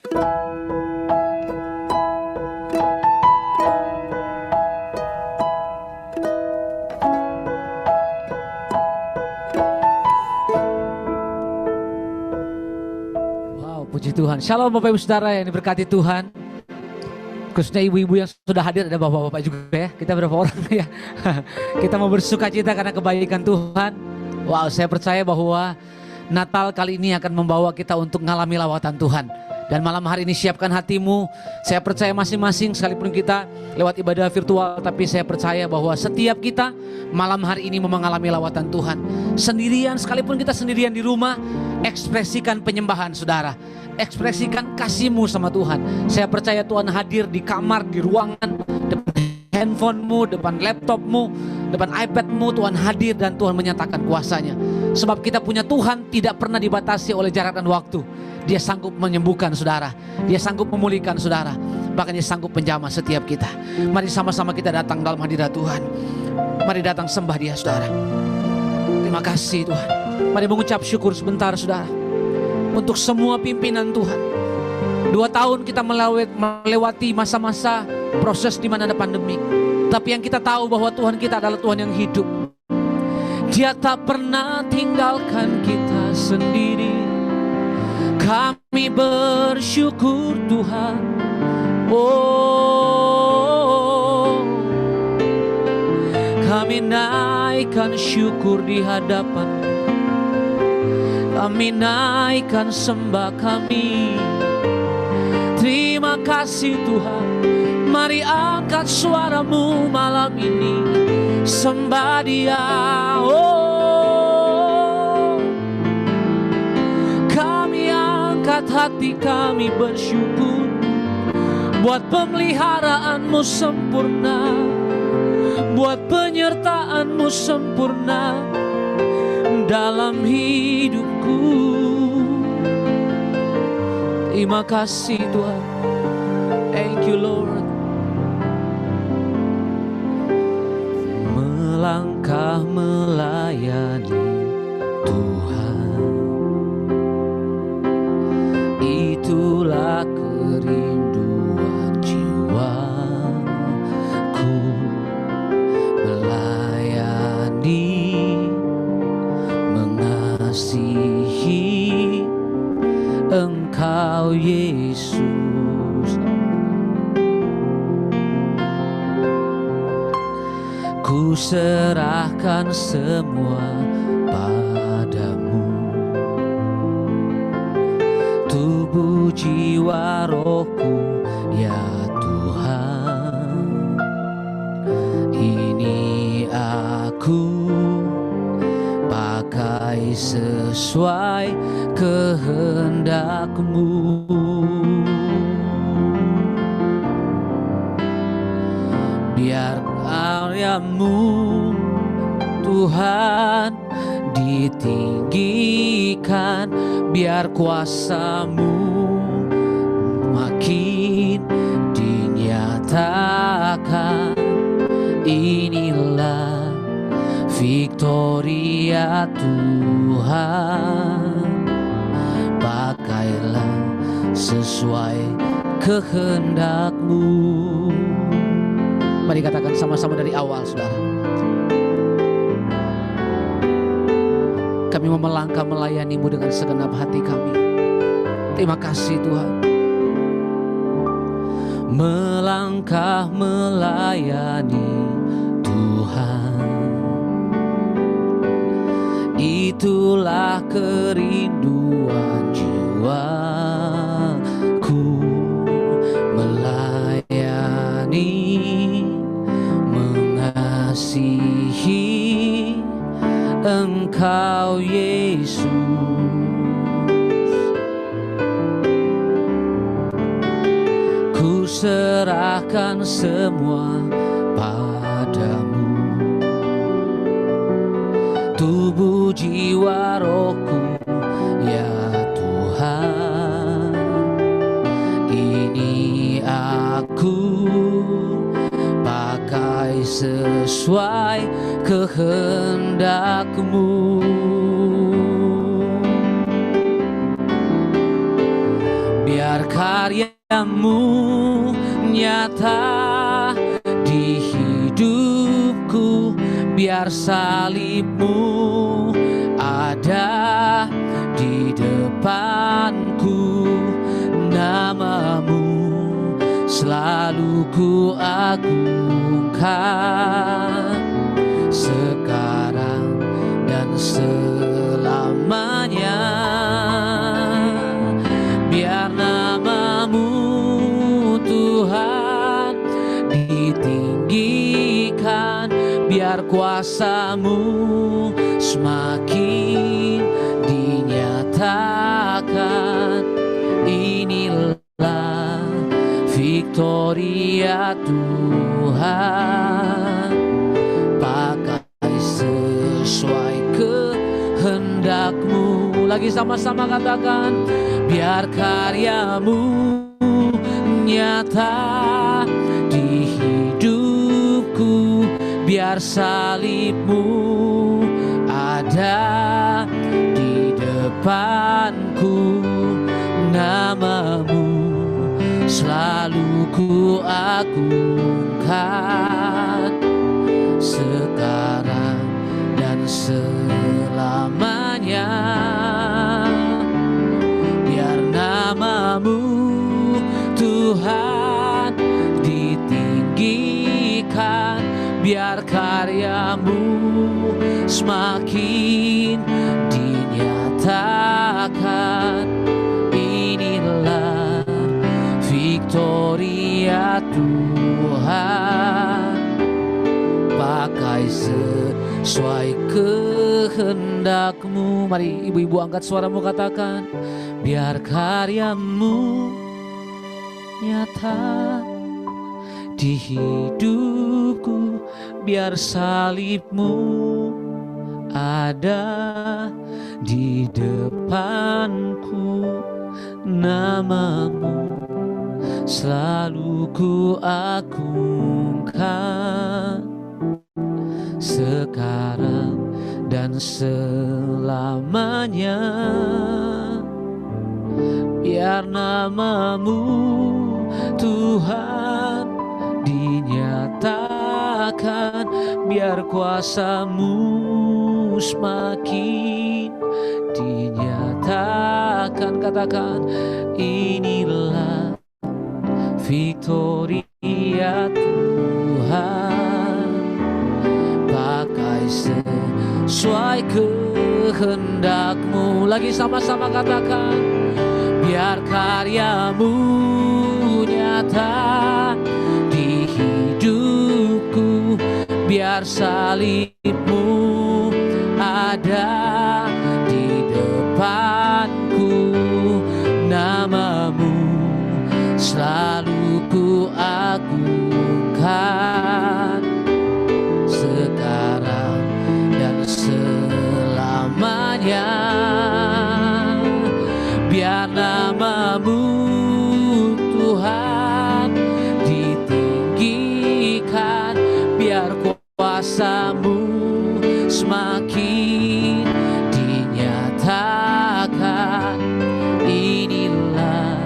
Puji Tuhan. Shalom Bapak Ibu Saudara yang diberkati Tuhan. Khususnya ibu-ibu yang sudah hadir, ada bapak-bapak juga ya. Kita berapa orang ya. Kita mau bersuka cita karena kebaikan Tuhan. Wow, saya percaya bahwa Natal kali ini akan membawa kita untuk mengalami lawatan Tuhan. Dan malam hari ini siapkan hatimu. Saya percaya masing-masing sekalipun kita lewat ibadah virtual, tapi saya percaya bahwa setiap kita malam hari ini mengalami lawatan Tuhan. Sendirian, sekalipun kita sendirian di rumah, ekspresikan penyembahan saudara. Ekspresikan kasihmu sama Tuhan. Saya percaya Tuhan hadir di kamar, di ruangan, depan handphonemu, depan laptopmu, depan iPadmu. Tuhan hadir dan Tuhan menyatakan kuasanya. Sebab kita punya Tuhan tidak pernah dibatasi oleh jarak dan waktu. Dia sanggup menyembuhkan saudara. Dia sanggup memulihkan saudara. Bahkan dia sanggup menjamah setiap kita. Mari sama-sama kita datang dalam hadirat Tuhan. Mari datang sembah dia saudara. Terima kasih Tuhan. Mari mengucap syukur sebentar saudara. Untuk semua pimpinan Tuhan. 2 tahun kita melewati masa-masa proses di mana ada pandemi. Tapi yang kita tahu bahwa Tuhan kita adalah Tuhan yang hidup. Dia tak pernah tinggalkan kita sendiri. Kami bersyukur Tuhan. Oh, kami naikkan syukur di hadapan. Kami naikkan sembah kami. Terima kasih Tuhan. Mari angkat suaramu malam ini. Sembah dia. Oh, kami angkat hati kami bersyukur. Buat pemeliharaanmu sempurna. Buat penyertaanmu sempurna dalam hidupku. Terima kasih Tuhan. Thank you Lord. Melangkah melayani Tuhan, itulah kerinduan jiwaku. Melayani, mengasihi Engkau Yesus. Ku serahkan semua padamu. Tubuh jiwa rohku ya Tuhan. Ini aku pakai sesuai kehendak-Mu. Biar karya-Mu Tuhan ditinggikan, biar kuasa-Mu makin dinyatakan. Inilah Victoria Tuhan. Pakailah sesuai kehendak-Mu. Mari katakan sama-sama dari awal saudara. Kami mau melangkah melayani-Mu dengan segenap hati kami. Terima kasih Tuhan. Melangkah melayani Tuhan, itulah kerinduan jiwaku. Melayani, mengasihi Engkau Yesus. Ku serahkan semua padamu. Tubuh jiwa rohku ya Tuhan. Ini aku pakai sesuai kehendak-Mu. biar karyamu nyata di hidupku, biar salibmu ada di depanku, namamu selalu ku agungkan, sekarang dan selamanya. Biar namamu Tuhan ditinggikan, biar kuasamu semakin dinyatakan. Inilah Victoria Tuhan, pakai sesuai kehendak-Mu. Lagi sama-sama katakan, biar karyamu nyata di hidupku, biar salibmu ada di depanku, namamu selalu ku agungkan, sekarang dan selamanya. Biar namamu Tuhan ditinggikan, biar karyamu semakin dinyatakan. Inilah Victoria Tuhan, pakai sesuai kehendak-Mu. Mari ibu-ibu angkat suaramu, katakan, biar karyamu nyata di hidupku, biar salibmu ada di depanku, namamu selalu ku agungkan, sekarang dan selamanya. Biar namamu Tuhan dinyatakan, biar kuasamu semakin dinyatakan. Katakan, inilah Victoria Tuhan, pakai sesuai kehendak-Mu. Lagi sama-sama katakan, biar karyamu nyata di hidupku, biar salibmu ada di depanku, namamu selalu ku agungkan, sekarang dan selamanya. Biar namamu Tuhan ditinggikan, biar kuasamu semakin dinyatakan. Inilah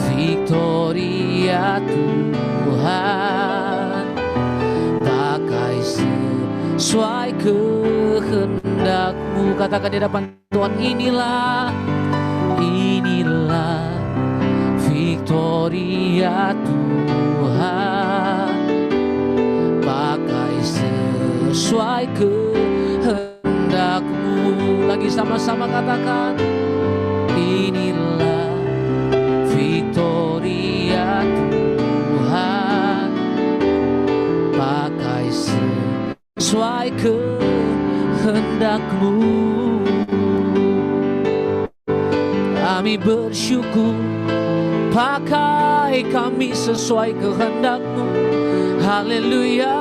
Victoria Tuhan, pakai sesuai kehendak-Mu. Katakan di depan Tuhan, inilah Victoria Tuhan, pakai sesuai kehendak-Mu. Lagi sama-sama katakan, inilah Victoria Tuhan, pakai sesuai kehendak-Mu. Kami bersyukur, pakai kami sesuai kehendak-Mu. Haleluya.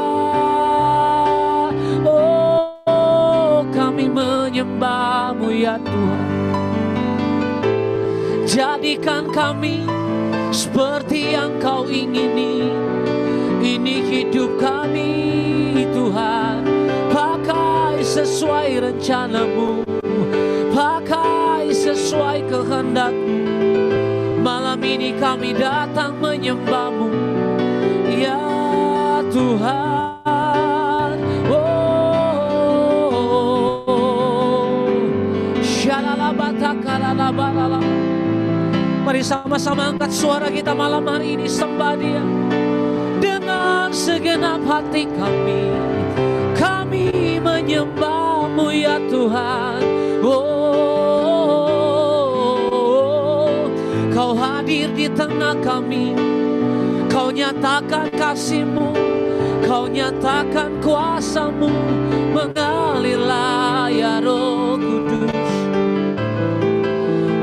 Oh, kami menyembah-Mu ya Tuhan. Jadikan kami seperti yang Kau ingini. Ini hidup kami Tuhan, pakai sesuai rencana-Mu, pakai sesuai kehendak-Mu. ini kami datang menyembah-Mu, ya Tuhan. Mari sama-sama angkat suara kita malam hari ini, sembah Dia dengan segenap hati kami. Kami menyembah-Mu ya Tuhan. Kau hadir di tengah kami, Kau nyatakan kasih-Mu, Kau nyatakan kuasa-Mu, mengalirlah ya Roh Kudus.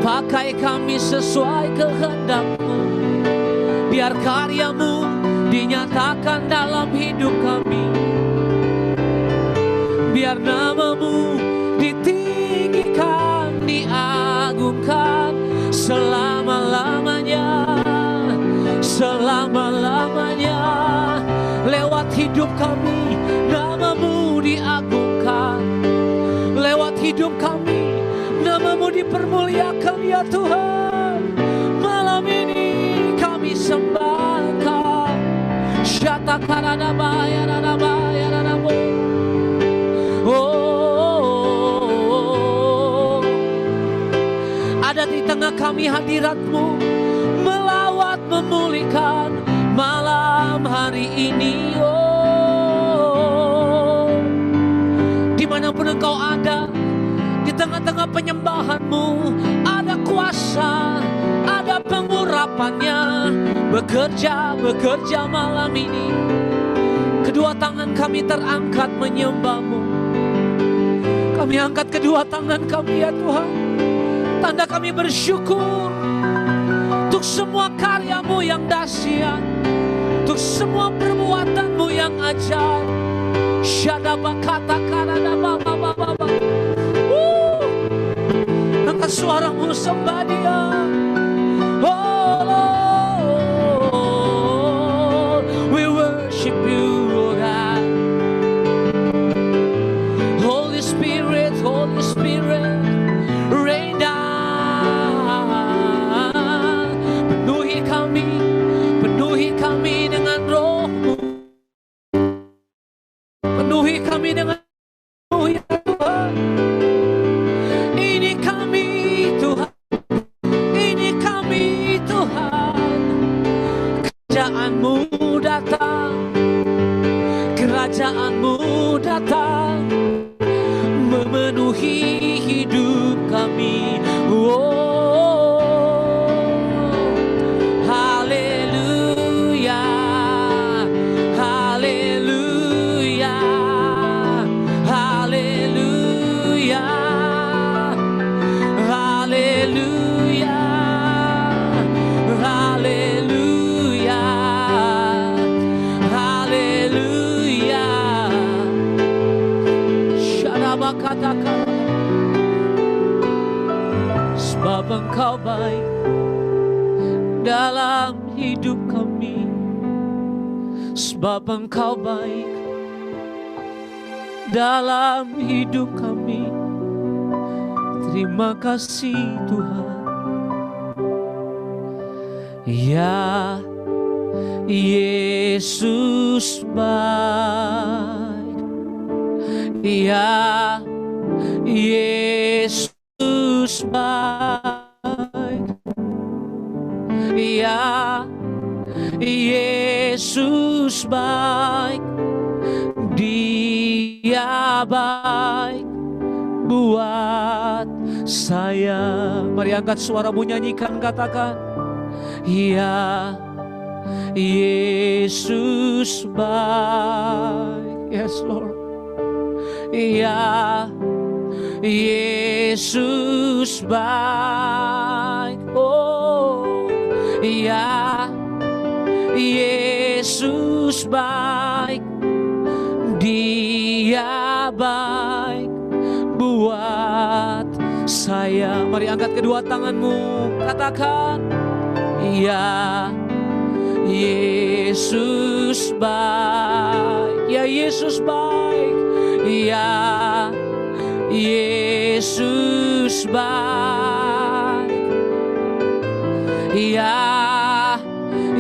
Pakai kami sesuai kehendak-Mu, biar karya-Mu dinyatakan dalam hidup kami, biar nama-Mu ditinggikan, diagungkan selama-lamanya, selama-lamanya. Lewat hidup kami, nama-Mu diagungkan. Lewat hidup kami, nama-Mu dipermuliakan ya Tuhan. Malam ini kami sembah Engkau. Ada di tengah kami hadirat-Mu, melawat memulihkan malam hari ini. Dimanapun Engkau ada, di tengah-tengah penyembahan-Mu ada kuasa, ada pengurapannya. Bekerja malam ini. Kedua tangan kami terangkat menyembah-Mu. Kami angkat kedua tangan kami ya Tuhan, tanda kami bersyukur untuk semua karya-Mu yang dahsyat, untuk semua perbuatan-Mu yang ajaib. Angkat suaramu, sembah Dia. Oh Lord, we worship You, oh God. Holy Spirit, Holy Spirit, rain down. Penuhi kami dengan Roh-Mu. Penuhi kami dengan Roh-Mu ya Tuhan. Ini kami Tuhan, ini kami Tuhan. Kerajaan-Mu datang, kerajaan-Mu datang, memenuhi hidup kami. Haleluya, haleluya, haleluya, haleluya, haleluya, haleluya. Syarabakatakan, sebab Engkau baik dalam hidup kami, sebab Engkau baik dalam hidup kami. Terima kasih Tuhan. Ya Yesus baik, ya Yesus baik, ya Yesus baik. Dia baik buat saya. Mari angkat suaramu, nyanyikan, katakan, ya Yesus baik. Yes Lord. Ya Yesus baik. Oh ya Yesus baik. Dia baik buat saya. Mari angkat kedua tanganmu, katakan, ya Yesus baik. Ya Yesus baik. Ya Yesus baik. Ya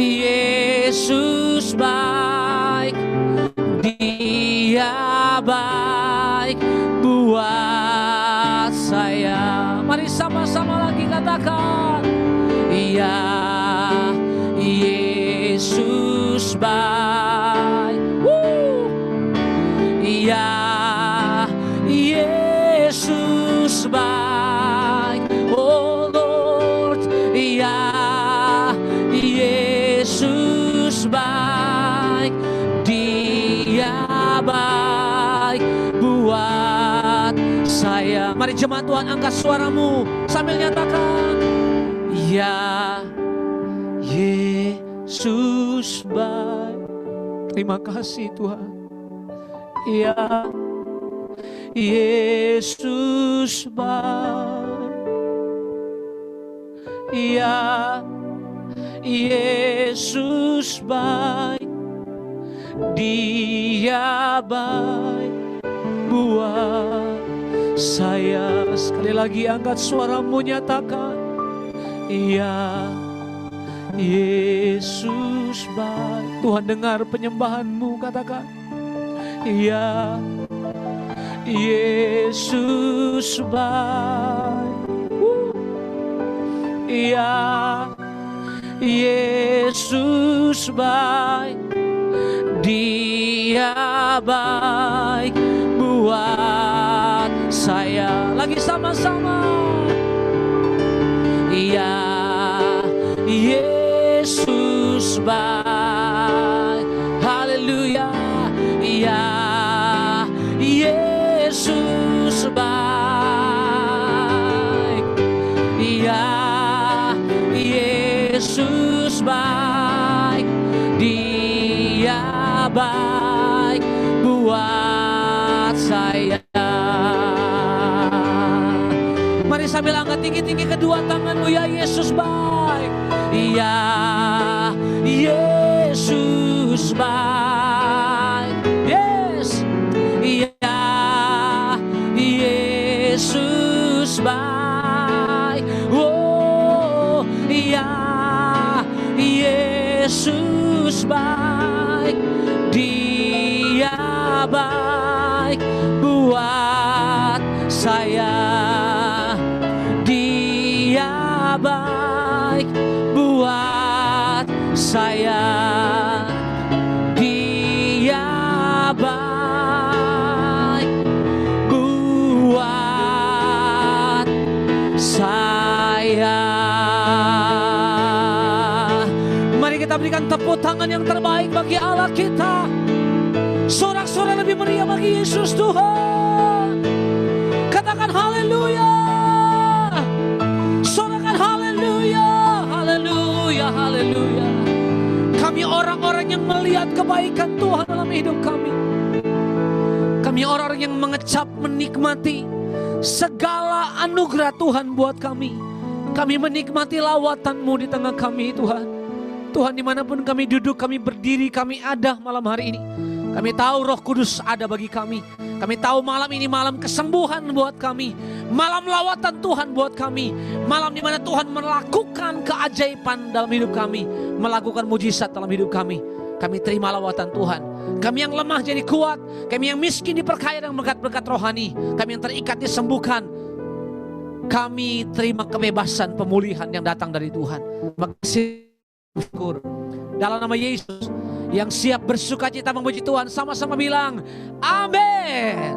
Yesus baik, Dia baik buat saya. Mari sama-sama lagi katakan, ya Yesus baik. Ya Yesus baik. Oh Lord, ya Yesus baik, Dia baik buat saya. Mari jemaat Tuhan, angkat suaramu sambil nyatakan, ya Yesus baik. Terima kasih Tuhan. Ya Yesus baik. Ya Yesus baik, Dia baik buat saya. Sekali lagi angkat suaramu, nyatakan, ya Yesus baik. Tuhan dengar penyembahanmu, katakan, ya Yesus baik. Ya Yesus baik, Dia baik buat saya. Lagi sama-sama. Ya Yesus baik. Haleluya. Ya Yesus baik. Ya Yesus baik, Dia baik buat saya. Mari sambil angkat tinggi-tinggi kedua tanganmu, ya Yesus baik. Ya Yesus baik. Yes. Ya Yesus baik. Oh, ya Yesus baik, Dia baik buat saya. Dia baik buat saya. Dia baik buat saya. Kita berikan tepuk tangan yang terbaik bagi Allah kita. Sorak-sorai lebih meriah bagi Yesus Tuhan. Katakan haleluya. Sorakan haleluya. Haleluya, haleluya. Kami orang-orang yang melihat kebaikan Tuhan dalam hidup kami. Kami orang-orang yang mengecap, menikmati segala anugerah Tuhan buat kami. Kami menikmati lawatan-Mu di tengah kami, Tuhan. Tuhan, dimanapun kami duduk, kami berdiri, kami ada malam hari ini. Kami tahu Roh Kudus ada bagi kami. Kami tahu malam ini malam kesembuhan buat kami. Malam lawatan Tuhan buat kami. Malam di mana Tuhan melakukan keajaiban dalam hidup kami. Melakukan mujizat dalam hidup kami. Kami terima lawatan Tuhan. Kami yang lemah jadi kuat. Kami yang miskin diperkaya dengan berkat-berkat rohani. Kami yang terikat disembuhkan. Kami terima kebebasan, pemulihan yang datang dari Tuhan. Terima kasih. Syukur dalam nama Yesus. Yang siap bersuka cita memuji Tuhan, sama-sama bilang amin.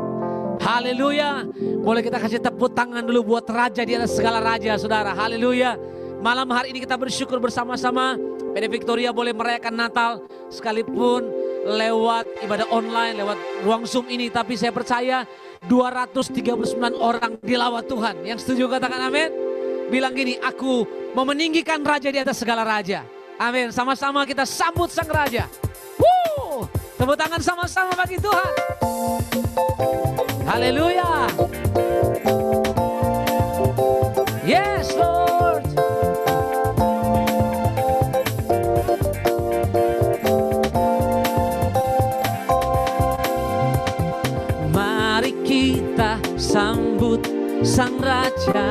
Haleluya. Boleh kita kasih tepuk tangan dulu buat Raja di atas segala raja, saudara. Haleluya. Malam hari ini kita bersyukur bersama-sama. PD Victoria boleh merayakan Natal sekalipun lewat ibadah online, lewat ruang Zoom ini. Tapi saya percaya 239 orang dilawat Tuhan. Yang setuju katakan amin. Bilang gini, aku mau meninggikan Raja di atas segala raja. Amin. Sama-sama kita sambut Sang Raja. Tepuk tangan sama-sama bagi Tuhan. Haleluya. Yes Lord. Mari kita sambut Sang Raja.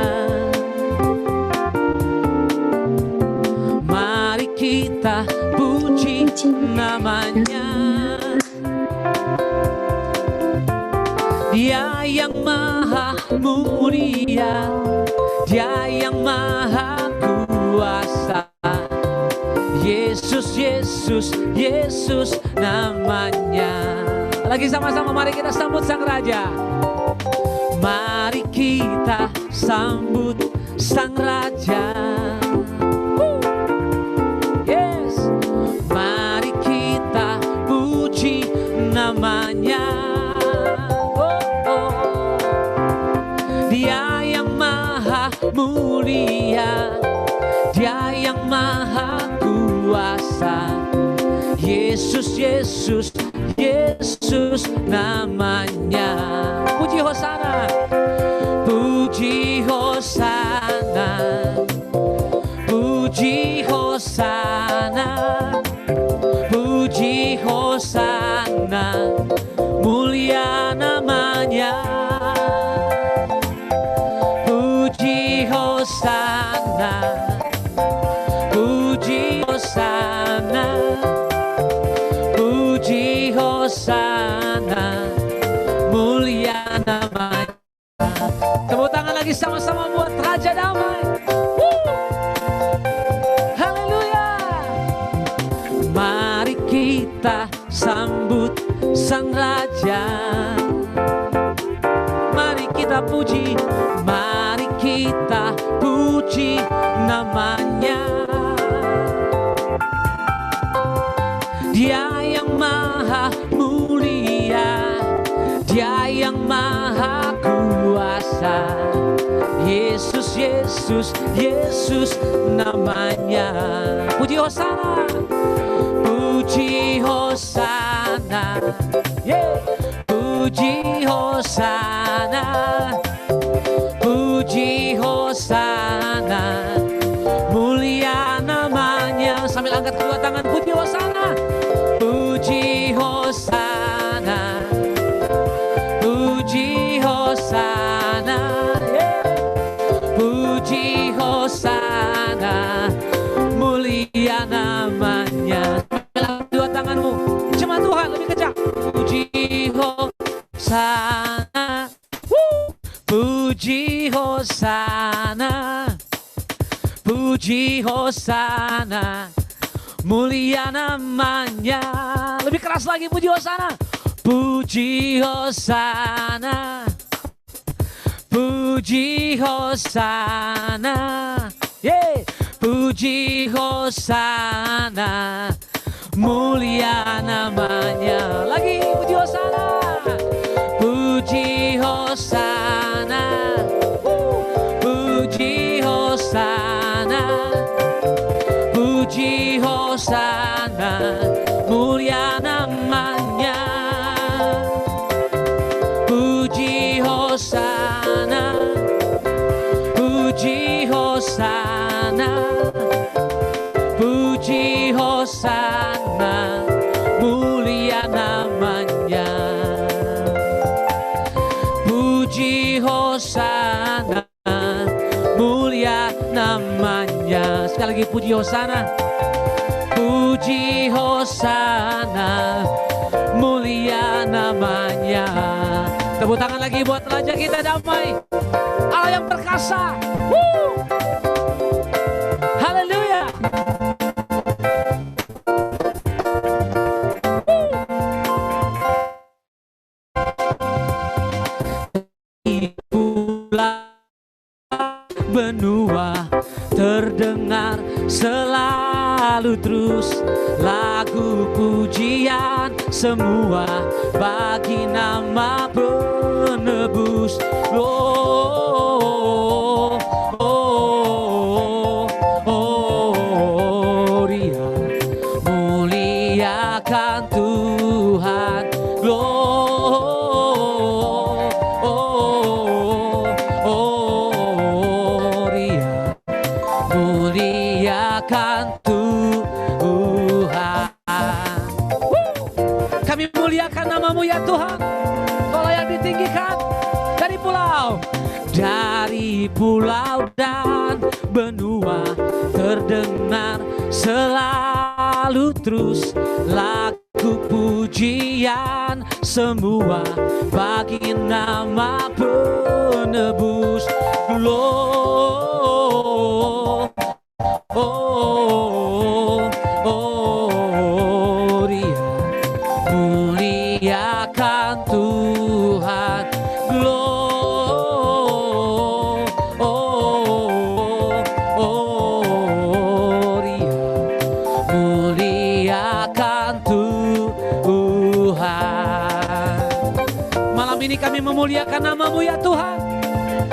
Mari kita namanya. Dia yang maha mulia, Dia yang maha kuasa. Yesus, Yesus, Yesus namanya. Lagi sama-sama mari kita sambut Sang Raja. Mari kita sambut Sang Raja. Yes, mari kita puji namanya. Dia yang maha mulia, Dia yang maha kuasa. Yesus, Yesus, Yesus namanya. Puji Hosana, puji Hosana, puji Hosana, puji Hosana, mulia namanya. Puji Hosana, puji Hosana, puji Hosana, mulia namanya. Tepuk tangan lagi sama-sama buat Raja Damai. Haleluya. Mari kita sambut Sang Raja. Mari kita puji, mari kita puji namanya. Dia yang maha mulia, Dia yang maha kuasa. Yesus, Yesus, Yesus namanya. Puji Hosana, puji Hosana, yeah. Puji Hosana, puji Hosana, mulia namanya. Sambil angkat kedua tangan, puji Hosana, puji Hosana, puji Hosana, yeah. Puji Hosana, mulia namanya. Sambil angkat kedua tanganmu, cuma Tuhan lebih kencang. Puji Hosana, puji Hosana, puji Hosana, mulia namanya. Lebih keras lagi, puji Hosana, puji Hosana, puji Hosana, yeah. Puji Hosana, mulia namanya. Lagi puji Hosana, puji Hosana, puji Hosana, puji Hosana, mulia namanya. Puji Hosana, puji Hosana, puji Hosana, mulia namanya. Puji Hosana, mulia namanya. Sekali lagi puji Hosana, puji Hosana, mulia namanya. Tepuk tangan lagi buat Raja kita Damai, Allah yang perkasa. Haleluya. Benua terdengar selalu terus lagu pujian semua bagi nama penebus. Oh, oh, oh, oh, Dia muliakan Tuhan. Muliakan Tuhan. Kami muliakan nama-Mu ya Tuhan. Kau yang ditinggikan dari pulau dan benua terdengar selalu selalu terus laku pujian semua bagi nama penebus. Gloria, muliakan Tuhan. Gloria, muliakan Tuhan. Malam ini kami memuliakan nama-Mu ya Tuhan,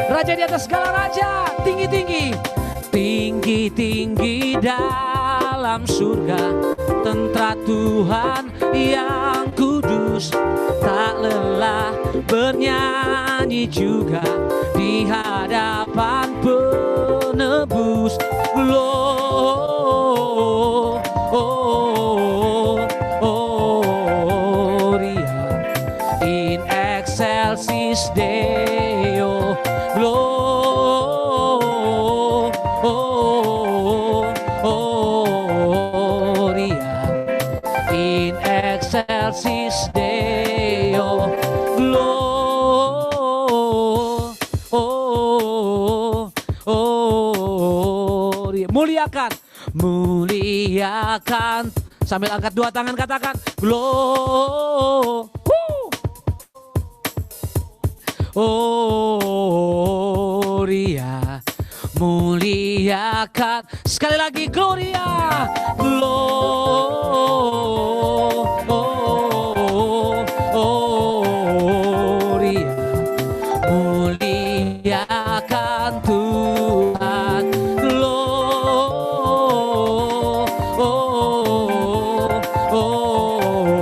Raja di atas segala raja, tinggi-tinggi, tinggi-tinggi dalam surga. Tentara Tuhan yang kudus, tak lelah bernyanyi juga di hadapan penebus. Gloria in excelsis Deo. Gloria in excelsis Deo. Gloria. Muliakan, muliakan. Sambil angkat dua tangan katakan Gloria, muliakan. Sekali lagi Gloria, Gloria, muliakan Tuhan.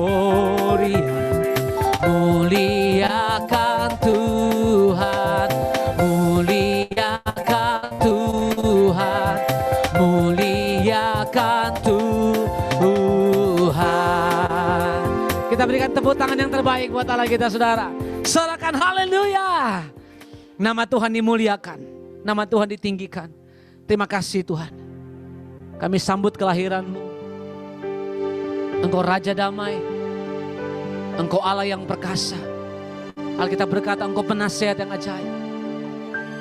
Gloria, muliakan Tuhan, muliakan Tuhan, muliakan Tuhan. Kita berikan tepuk tangan yang terbaik buat Allah kita, saudara. Sorakan haleluya. Nama Tuhan dimuliakan, nama Tuhan ditinggikan. Terima kasih Tuhan, kami sambut kelahiran-Mu. Engkau Raja damai, Engkau Allah yang perkasa. Alkitab berkata Engkau penasihat yang ajaib,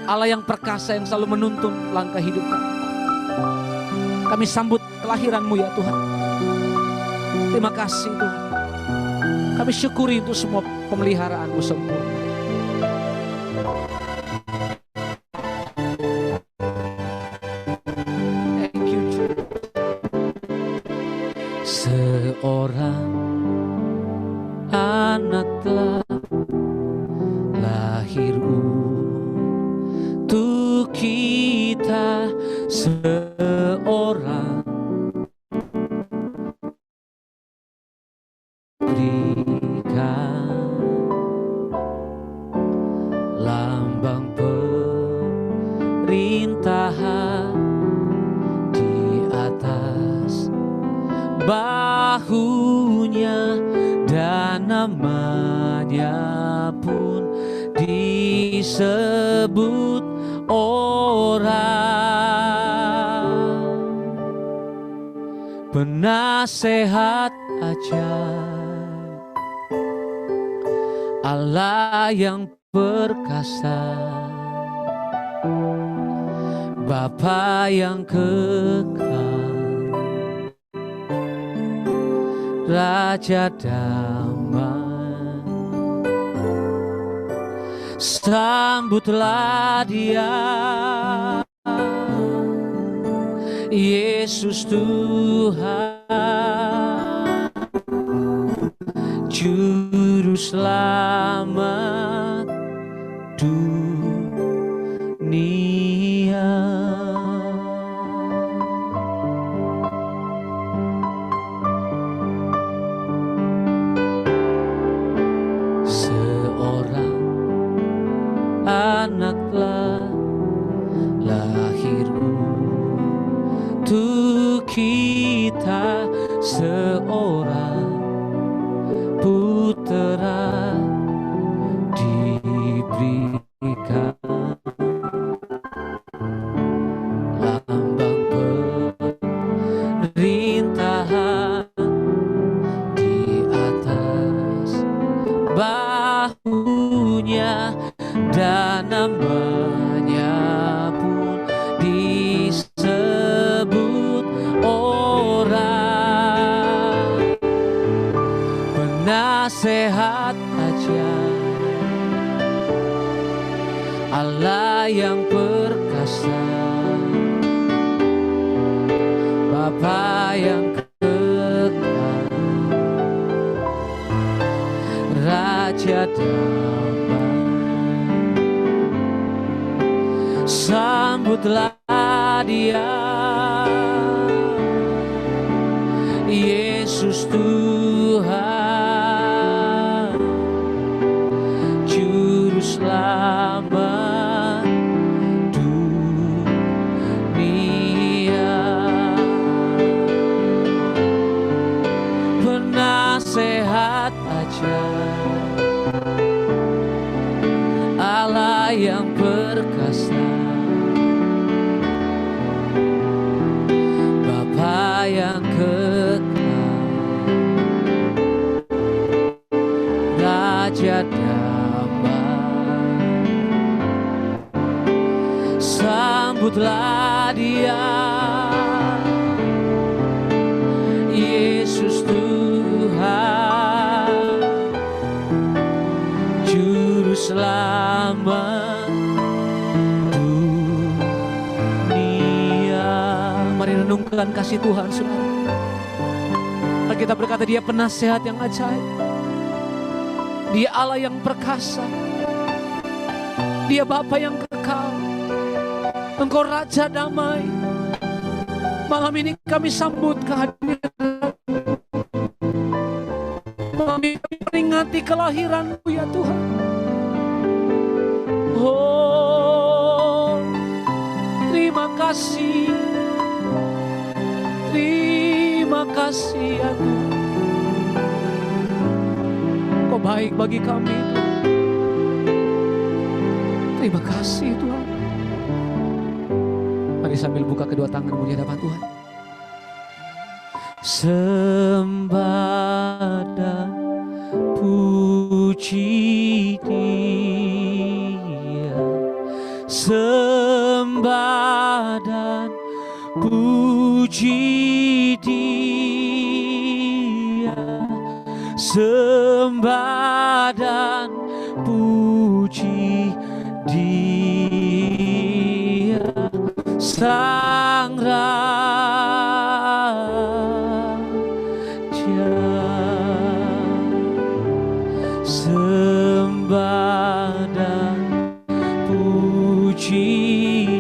Allah yang perkasa yang selalu menuntun langkah hidup kami. Kami sambut kelahiran-Mu ya Tuhan. Terima kasih Tuhan. Kami syukuri untuk semua pemeliharaan-Mu sempurna. Thank you Jesus. Seorang anak telah lahir untuk kita, seorang berikan lambang pemerintahan di atas bahunya, dan namanya pun disebut orang penasehat ajaib, Allah yang perkasa, Bapa yang kekal, Raja damai. Sambutlah Dia, Yesus Tuhan, Juru Selamat dunia. Seorang anak telah lahir untuk kita, seorang putera diberikan lambang pemerintahan Bapa yang kekal, Raja damai, sambutlah Dia, Yesus Tuhan, Juru Selamat dunia, penasehat ajaib, Allah yang perkasa, Bapa yang kekal, Raja damai, sambutlah Dia, Yesus Tuhan, Juru Selamat dunia. Mari renungkan kasih Tuhan, saudara. Kita berkata Dia penasehat yang ajaib, Dia Allah yang perkasa, Dia Bapa yang kekal, Engkau Raja damai. Malam ini kami sambut kehadiran, malam ini kami peringati kelahiran-Mu ya Tuhan. Oh, terima kasih, terima kasih ya Tuhan. Kau baik bagi kami Tuhan. Terima kasih Tuhan. Mari sambil buka kedua tanganmu di hadapan Tuhan. Sembah dan puji Dia, sembah dan puji Dia, sembah dan puji Dia, Sang Raja. Sembah dan puji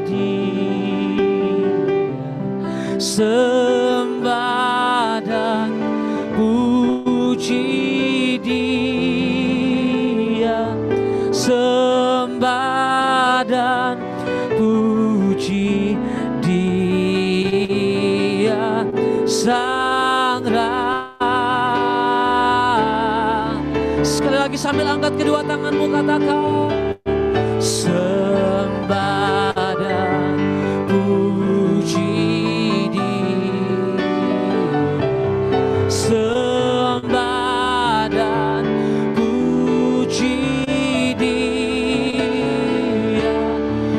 Dia, sembah dan puji Dia, sembah dan puji Dia, Sang Raja. Sekali lagi sambil angkat kedua tanganmu, katakan sembah dan puji Dia, sembah dan puji Dia,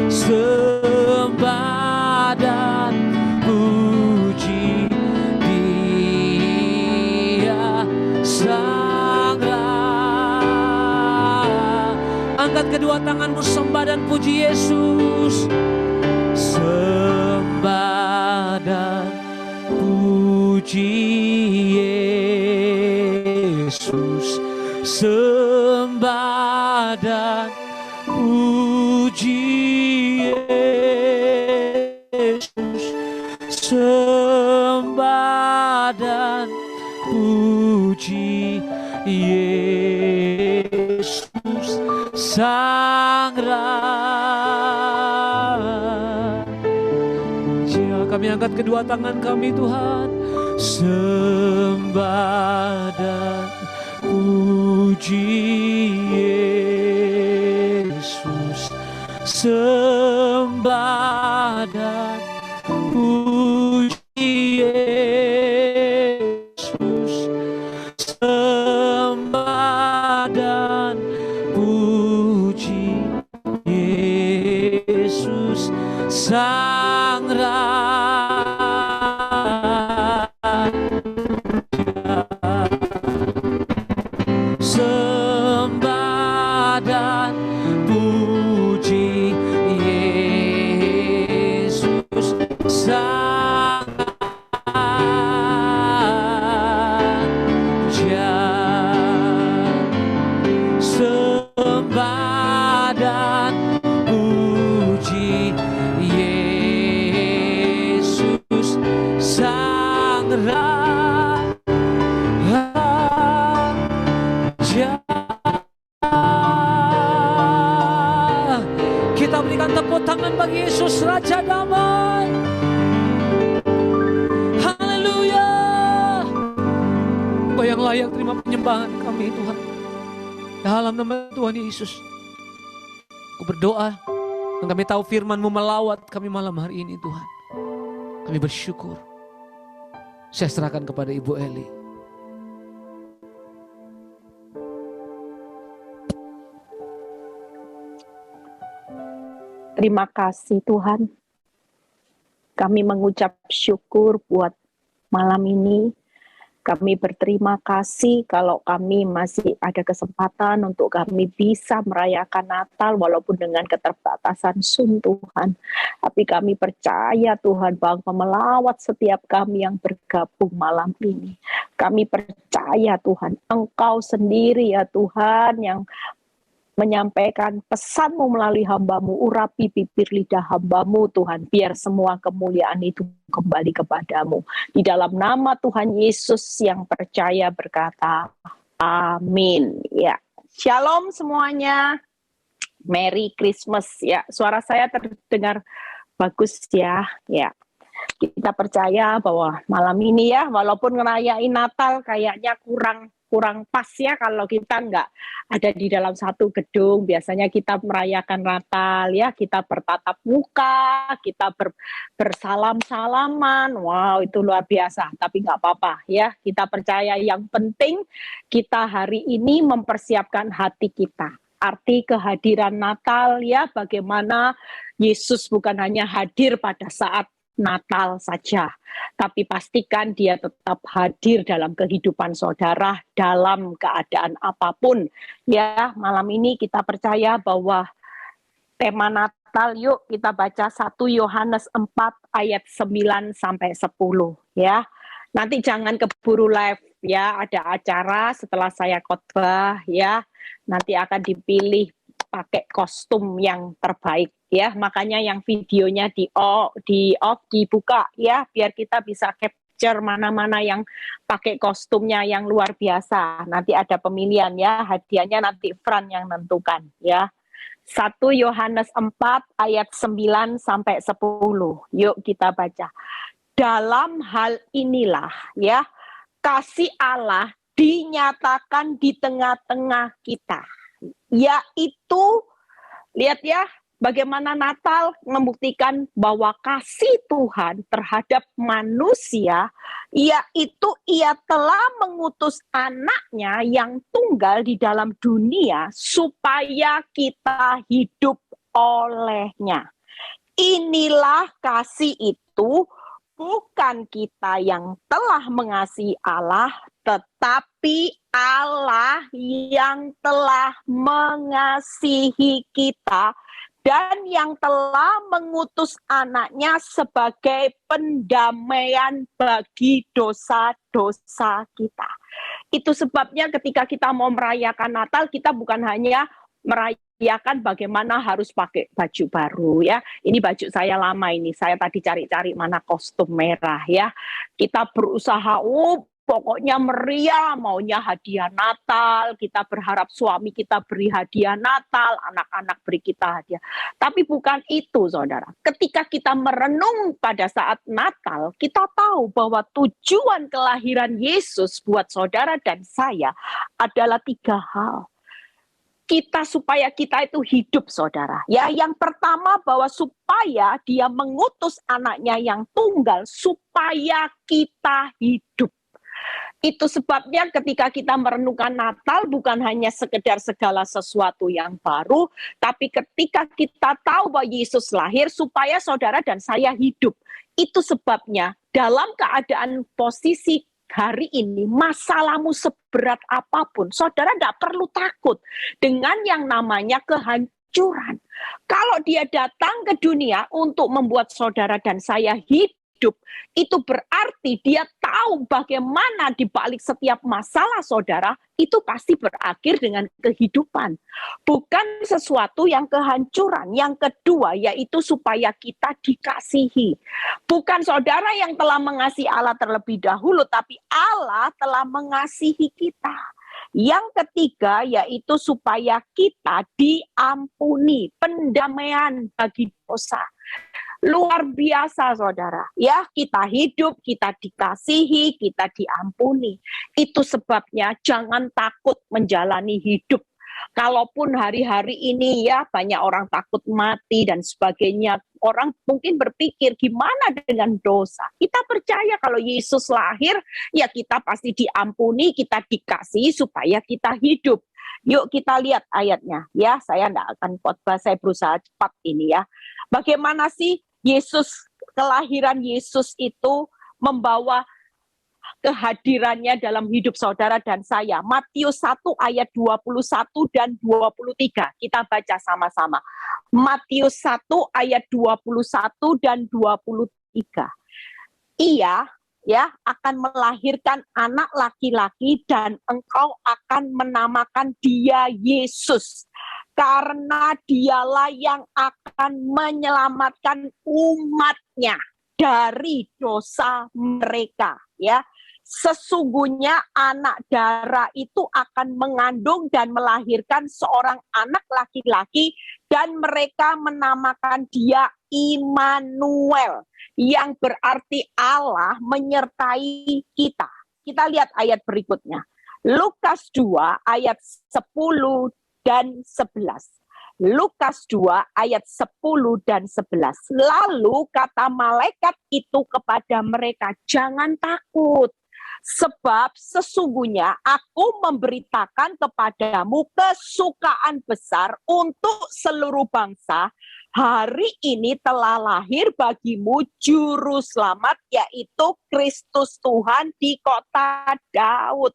sembah dan puji Dia, Sang Raja. Angkat kedua tanganmu, sembah dan puji Yesus. Sembah dan puji Yesus, sembah dan puji Yesus, sembah dan puji Yesus, Sang Raja. Kami angkat kedua tangan kami Tuhan, sembah dan puji Yesus, sembah dan puji Yesus, sembah dan puji Yesus, Sang Raja. Sembah dan puji Raja. Kita berikan tepuk tangan bagi Yesus, Raja Damai. Haleluya. Engkau yang layak terima penyembahan kami Tuhan. Dalam nama Tuhan Yesus, aku berdoa dan kami tahu firman-Mu melawat kami malam hari ini Tuhan. Kami bersyukur. Saya serahkan kepada Ibu Eli. Terima kasih Tuhan. Kami mengucap syukur buat malam ini. Kami berterima kasih kalau kami masih ada kesempatan untuk kami bisa merayakan Natal walaupun dengan keterbatasan Zoom Tuhan. Tapi kami percaya Tuhan bahwa melawat setiap kami yang bergabung malam ini. Kami percaya Tuhan, Engkau sendiri ya Tuhan yang menyampaikan pesan-Mu melalui hamba-Mu, urapi bibir lidah hamba-Mu Tuhan, biar semua kemuliaan itu kembali kepadamu. Di dalam nama Tuhan Yesus yang percaya berkata, amin. Ya, shalom semuanya, Merry Christmas. Ya, suara saya terdengar bagus ya. Ya, kita percaya bahwa malam ini ya, walaupun ngerayain Natal kayaknya kurang pas ya kalau kita nggak ada di dalam satu gedung. Biasanya kita merayakan Natal ya, kita bertatap muka, kita bersalam-salaman. Wow, itu luar biasa. Tapi nggak apa-apa ya, kita percaya yang penting kita hari ini mempersiapkan hati kita. Arti kehadiran Natal ya, bagaimana Yesus bukan hanya hadir pada saat Natal saja, tapi pastikan dia tetap hadir dalam kehidupan saudara dalam keadaan apapun. Ya, malam ini kita percaya bahwa tema Natal, yuk kita baca 1 Yohanes 4 ayat 9 sampai 10 ya. Nanti jangan keburu live ya, ada acara setelah saya khotbah ya. Nanti akan dipilih pakai kostum yang terbaik ya, makanya yang videonya di off dibuka ya, biar kita bisa capture mana-mana yang pakai kostumnya yang luar biasa. Nanti ada pemilihan ya, hadiahnya nanti Fran yang menentukan ya. 1 Yohanes 4 ayat 9 sampai 10. Yuk kita baca. Dalam hal inilah ya, kasih Allah dinyatakan di tengah-tengah kita, yaitu lihat ya bagaimana Natal membuktikan bahwa kasih Tuhan terhadap manusia, yaitu ia telah mengutus anaknya yang tunggal di dalam dunia supaya kita hidup olehnya. Inilah kasih itu, bukan kita yang telah mengasihi Allah, tetapi Allah yang telah mengasihi kita dan yang telah mengutus anaknya sebagai pendamaian bagi dosa-dosa kita. Itu sebabnya ketika kita mau merayakan Natal, kita bukan hanya merayakan bagaimana harus pakai baju baru ya. Ini baju saya lama ini, saya tadi cari-cari mana kostum merah ya. Kita berusaha, pokoknya meriah, maunya hadiah Natal, kita berharap suami kita beri hadiah Natal, anak-anak beri kita hadiah. Tapi bukan itu, saudara. Ketika kita merenung pada saat Natal, kita tahu bahwa tujuan kelahiran Yesus buat saudara dan saya adalah 3 hal. Supaya kita itu hidup, saudara. Ya, yang pertama bahwa supaya dia mengutus anaknya yang tunggal, supaya kita hidup. Itu sebabnya ketika kita merenungkan Natal bukan hanya sekedar segala sesuatu yang baru, tapi ketika kita tahu bahwa Yesus lahir supaya saudara dan saya hidup. Itu sebabnya dalam keadaan posisi hari ini, masalahmu seberat apapun, saudara tidak perlu takut dengan yang namanya kehancuran. Kalau dia datang ke dunia untuk membuat saudara dan saya hidup, itu berarti dia tahu tahu bagaimana di balik setiap masalah saudara, itu pasti berakhir dengan kehidupan. Bukan sesuatu yang kehancuran. Yang kedua, yaitu supaya kita dikasihi. Bukan saudara yang telah mengasihi Allah terlebih dahulu, tapi Allah telah mengasihi kita. Yang ketiga, yaitu supaya kita diampuni, pendamaian bagi dosa. Luar biasa saudara, ya kita hidup, kita dikasihi, kita diampuni. Itu sebabnya jangan takut menjalani hidup. Kalaupun hari-hari ini ya banyak orang takut mati dan sebagainya, orang mungkin berpikir gimana dengan dosa. Kita percaya kalau Yesus lahir, ya kita pasti diampuni, kita dikasihi supaya kita hidup. Yuk kita lihat ayatnya ya, saya tidak akan khotbah, saya berusaha cepat ini ya. Bagaimana sih Yesus, kelahiran Yesus itu membawa kehadirannya dalam hidup saudara dan saya. Matius 1 ayat 21 dan 23. Kita baca sama-sama. Matius 1 ayat 21 dan 23. Ia ya akan melahirkan anak laki-laki dan engkau akan menamakan dia Yesus. Karena dialah yang akan menyelamatkan umatnya dari dosa mereka. Ya, sesungguhnya anak darah itu akan mengandung dan melahirkan seorang anak laki-laki dan mereka menamakan dia Immanuel, yang berarti Allah menyertai kita. Kita lihat ayat berikutnya. Lukas 2 ayat 10 dan 11. Lukas 2 ayat 10 dan 11. Lalu kata malaikat itu kepada mereka, jangan takut. Sebab sesungguhnya aku memberitakan kepadamu kesukaan besar untuk seluruh bangsa. Hari ini telah lahir bagimu juru selamat, yaitu Kristus Tuhan di kota Daud.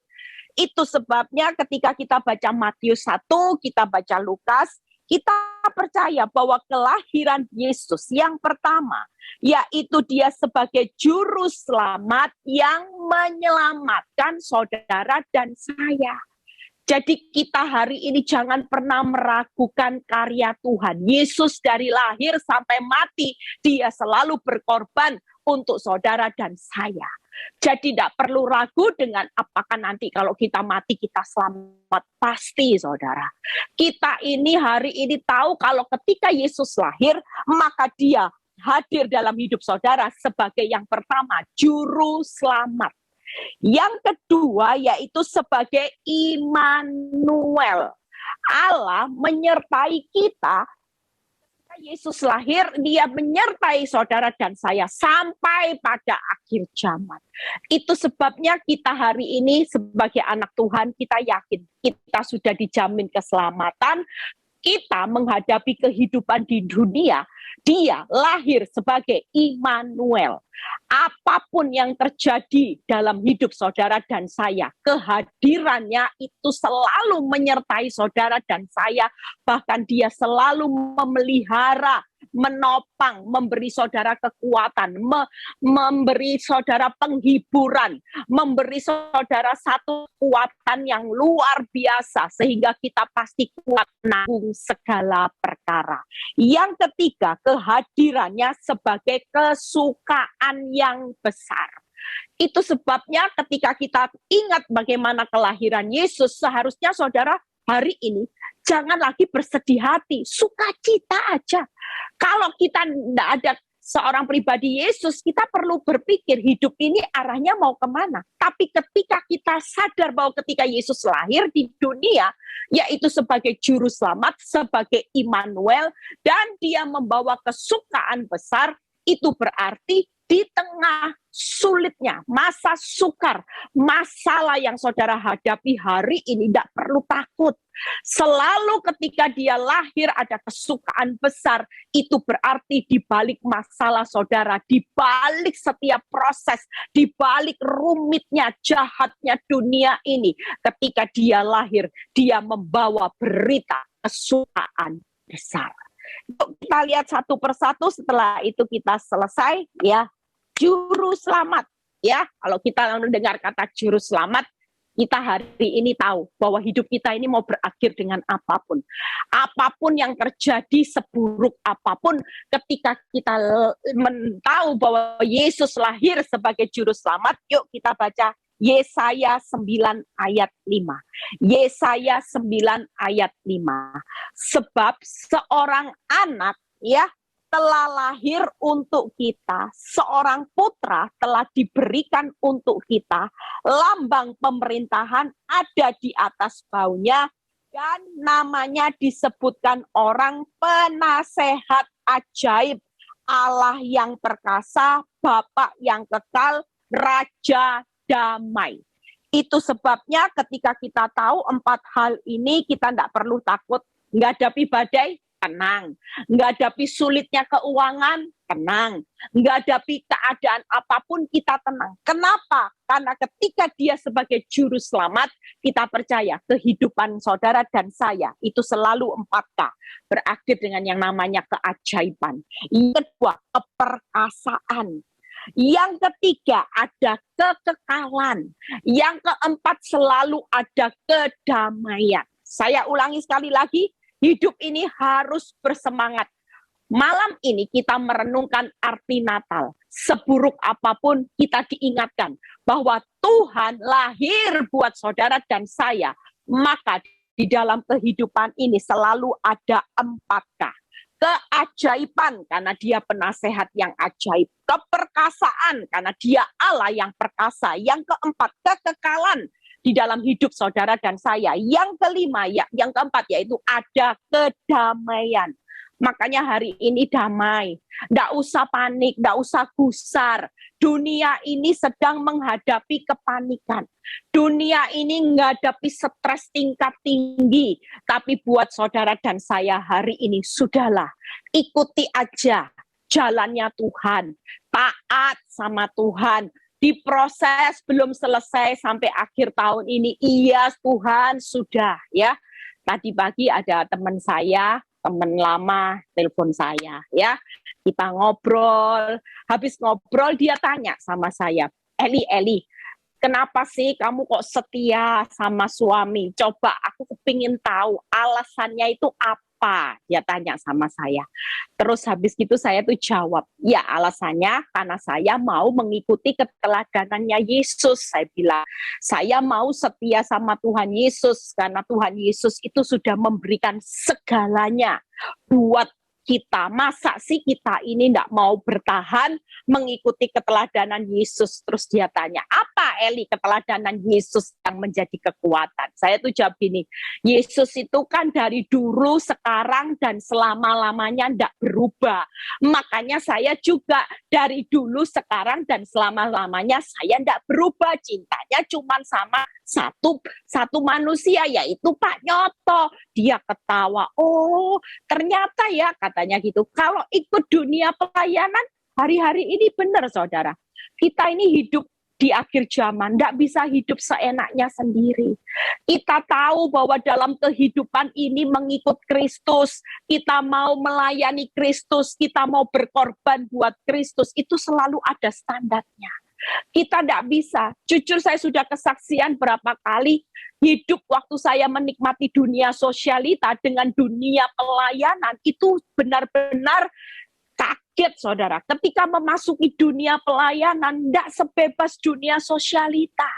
Itu sebabnya ketika kita baca Matius 1, kita baca Lukas, kita percaya bahwa kelahiran Yesus yang pertama, yaitu dia sebagai juru selamat yang menyelamatkan saudara dan saya. Jadi kita hari ini jangan pernah meragukan karya Tuhan. Yesus dari lahir sampai mati, dia selalu berkorban untuk saudara dan saya. Jadi tidak perlu ragu dengan apakah nanti kalau kita mati kita selamat. Pasti saudara. Kita ini hari ini tahu kalau ketika Yesus lahir, maka dia hadir dalam hidup saudara sebagai yang pertama, juru selamat. Yang kedua yaitu sebagai Immanuel. Allah menyertai kita. Yesus lahir, dia menyertai saudara dan saya sampai pada akhir zaman. Itu sebabnya kita hari ini sebagai anak Tuhan, kita yakin kita sudah dijamin keselamatan. Kita menghadapi kehidupan di dunia, dia lahir sebagai Immanuel. Apapun yang terjadi dalam hidup saudara dan saya, kehadirannya itu selalu menyertai saudara dan saya. Bahkan dia selalu memelihara, menopang, memberi saudara kekuatan, memberi saudara penghiburan, memberi saudara satu kekuatan yang luar biasa sehingga kita pasti kuat menanggung segala perkara. Yang ketiga, kehadirannya sebagai kesukaan yang besar. Itu sebabnya ketika kita ingat bagaimana kelahiran Yesus, seharusnya saudara hari ini jangan lagi bersedih hati, sukacita aja. Kalau kita tidak ada seorang pribadi Yesus, kita perlu berpikir hidup ini arahnya mau kemana. Tapi ketika kita sadar bahwa ketika Yesus lahir di dunia, yaitu sebagai juru selamat, sebagai Immanuel, dan dia membawa kesukaan besar, itu berarti di tengah sulitnya, masa sukar, masalah yang saudara hadapi hari ini tidak perlu takut. Selalu ketika dia lahir ada kesukaan besar, itu berarti di balik masalah saudara, di balik setiap proses, di balik rumitnya, jahatnya dunia ini, ketika dia lahir, dia membawa berita kesukaan besar. Yuk kita lihat satu persatu, setelah itu kita selesai ya. Juru selamat. Ya, kalau kita mendengar kata juru selamat, kita hari ini tahu bahwa hidup kita ini mau berakhir dengan apapun. Apapun yang terjadi, seburuk apapun, ketika kita tahu bahwa Yesus lahir sebagai juru selamat, yuk kita baca Yesaya 9 ayat 5. Yesaya 9 ayat 5. Sebab seorang anak ya telah lahir untuk kita, seorang putra telah diberikan untuk kita, lambang pemerintahan ada di atas baunya, dan namanya disebutkan orang penasehat ajaib, Allah yang perkasa, Bapa yang kekal, Raja damai. Itu sebabnya ketika kita tahu 4 hal ini, kita tidak perlu takut menghadapi badai, tenang. Menghadapi sulitnya keuangan, tenang. Menghadapi keadaan apapun, kita tenang. Kenapa? Karena ketika dia sebagai juru selamat, kita percaya kehidupan saudara dan saya itu selalu 4K. Berakhir dengan yang namanya keajaiban. Yang kedua, keperkasaan. Yang ketiga, ada kekekalan. Yang keempat, selalu ada kedamaian. Saya ulangi sekali lagi, hidup ini harus bersemangat. Malam ini kita merenungkan arti Natal. Seburuk apapun kita diingatkan bahwa Tuhan lahir buat saudara dan saya. Maka di dalam kehidupan ini selalu ada 4K. Keajaiban karena dia penasehat yang ajaib. Keperkasaan karena dia Allah yang perkasa. Yang keempat, kekekalan di dalam hidup saudara dan saya. Yang kelima, yang keempat yaitu ada kedamaian. Makanya hari ini damai. Tidak usah panik, tidak usah gusar. Dunia ini sedang menghadapi kepanikan. Dunia ini menghadapi stres tingkat tinggi. Tapi buat saudara dan saya hari ini, sudahlah. Ikuti aja jalannya Tuhan. Taat sama Tuhan. Diproses belum selesai sampai akhir tahun ini. Iya Tuhan, sudah ya. Tadi pagi ada teman saya, teman lama telepon saya ya, kita ngobrol, habis ngobrol dia tanya sama saya, Eli, kenapa sih kamu kok setia sama suami? Coba aku kepingin tahu alasannya itu apa? Dia tanya sama saya. Terus habis itu saya tuh jawab, ya alasannya karena saya mau mengikuti keteladanannya Yesus. Saya bilang, saya mau setia sama Tuhan Yesus karena Tuhan Yesus itu sudah memberikan segalanya buat kita. Masa sih kita ini tidak mau bertahan mengikuti keteladanan Yesus? Terus dia tanya, apa Eli keteladanan Yesus yang menjadi kekuatan? Saya tuh jawab gini, Yesus itu kan dari dulu, sekarang, dan selama-lamanya tidak berubah. Makanya saya juga dari dulu, sekarang, dan selama-lamanya saya tidak berubah. Cintanya cuma sama satu manusia, yaitu Pak Nyoto. Dia ketawa, oh ternyata ya katanya gitu. Kalau ikut dunia pelayanan, hari-hari ini benar saudara. Kita ini hidup di akhir zaman, tidak bisa hidup seenaknya sendiri. Kita tahu bahwa dalam kehidupan ini mengikut Kristus, kita mau melayani Kristus, kita mau berkorban buat Kristus, itu selalu ada standarnya. Kita tidak bisa, jujur saya sudah kesaksian berapa kali hidup waktu saya menikmati dunia sosialita dengan dunia pelayanan, itu benar-benar kaget saudara. Ketika memasuki dunia pelayanan, tidak sebebas dunia sosialita.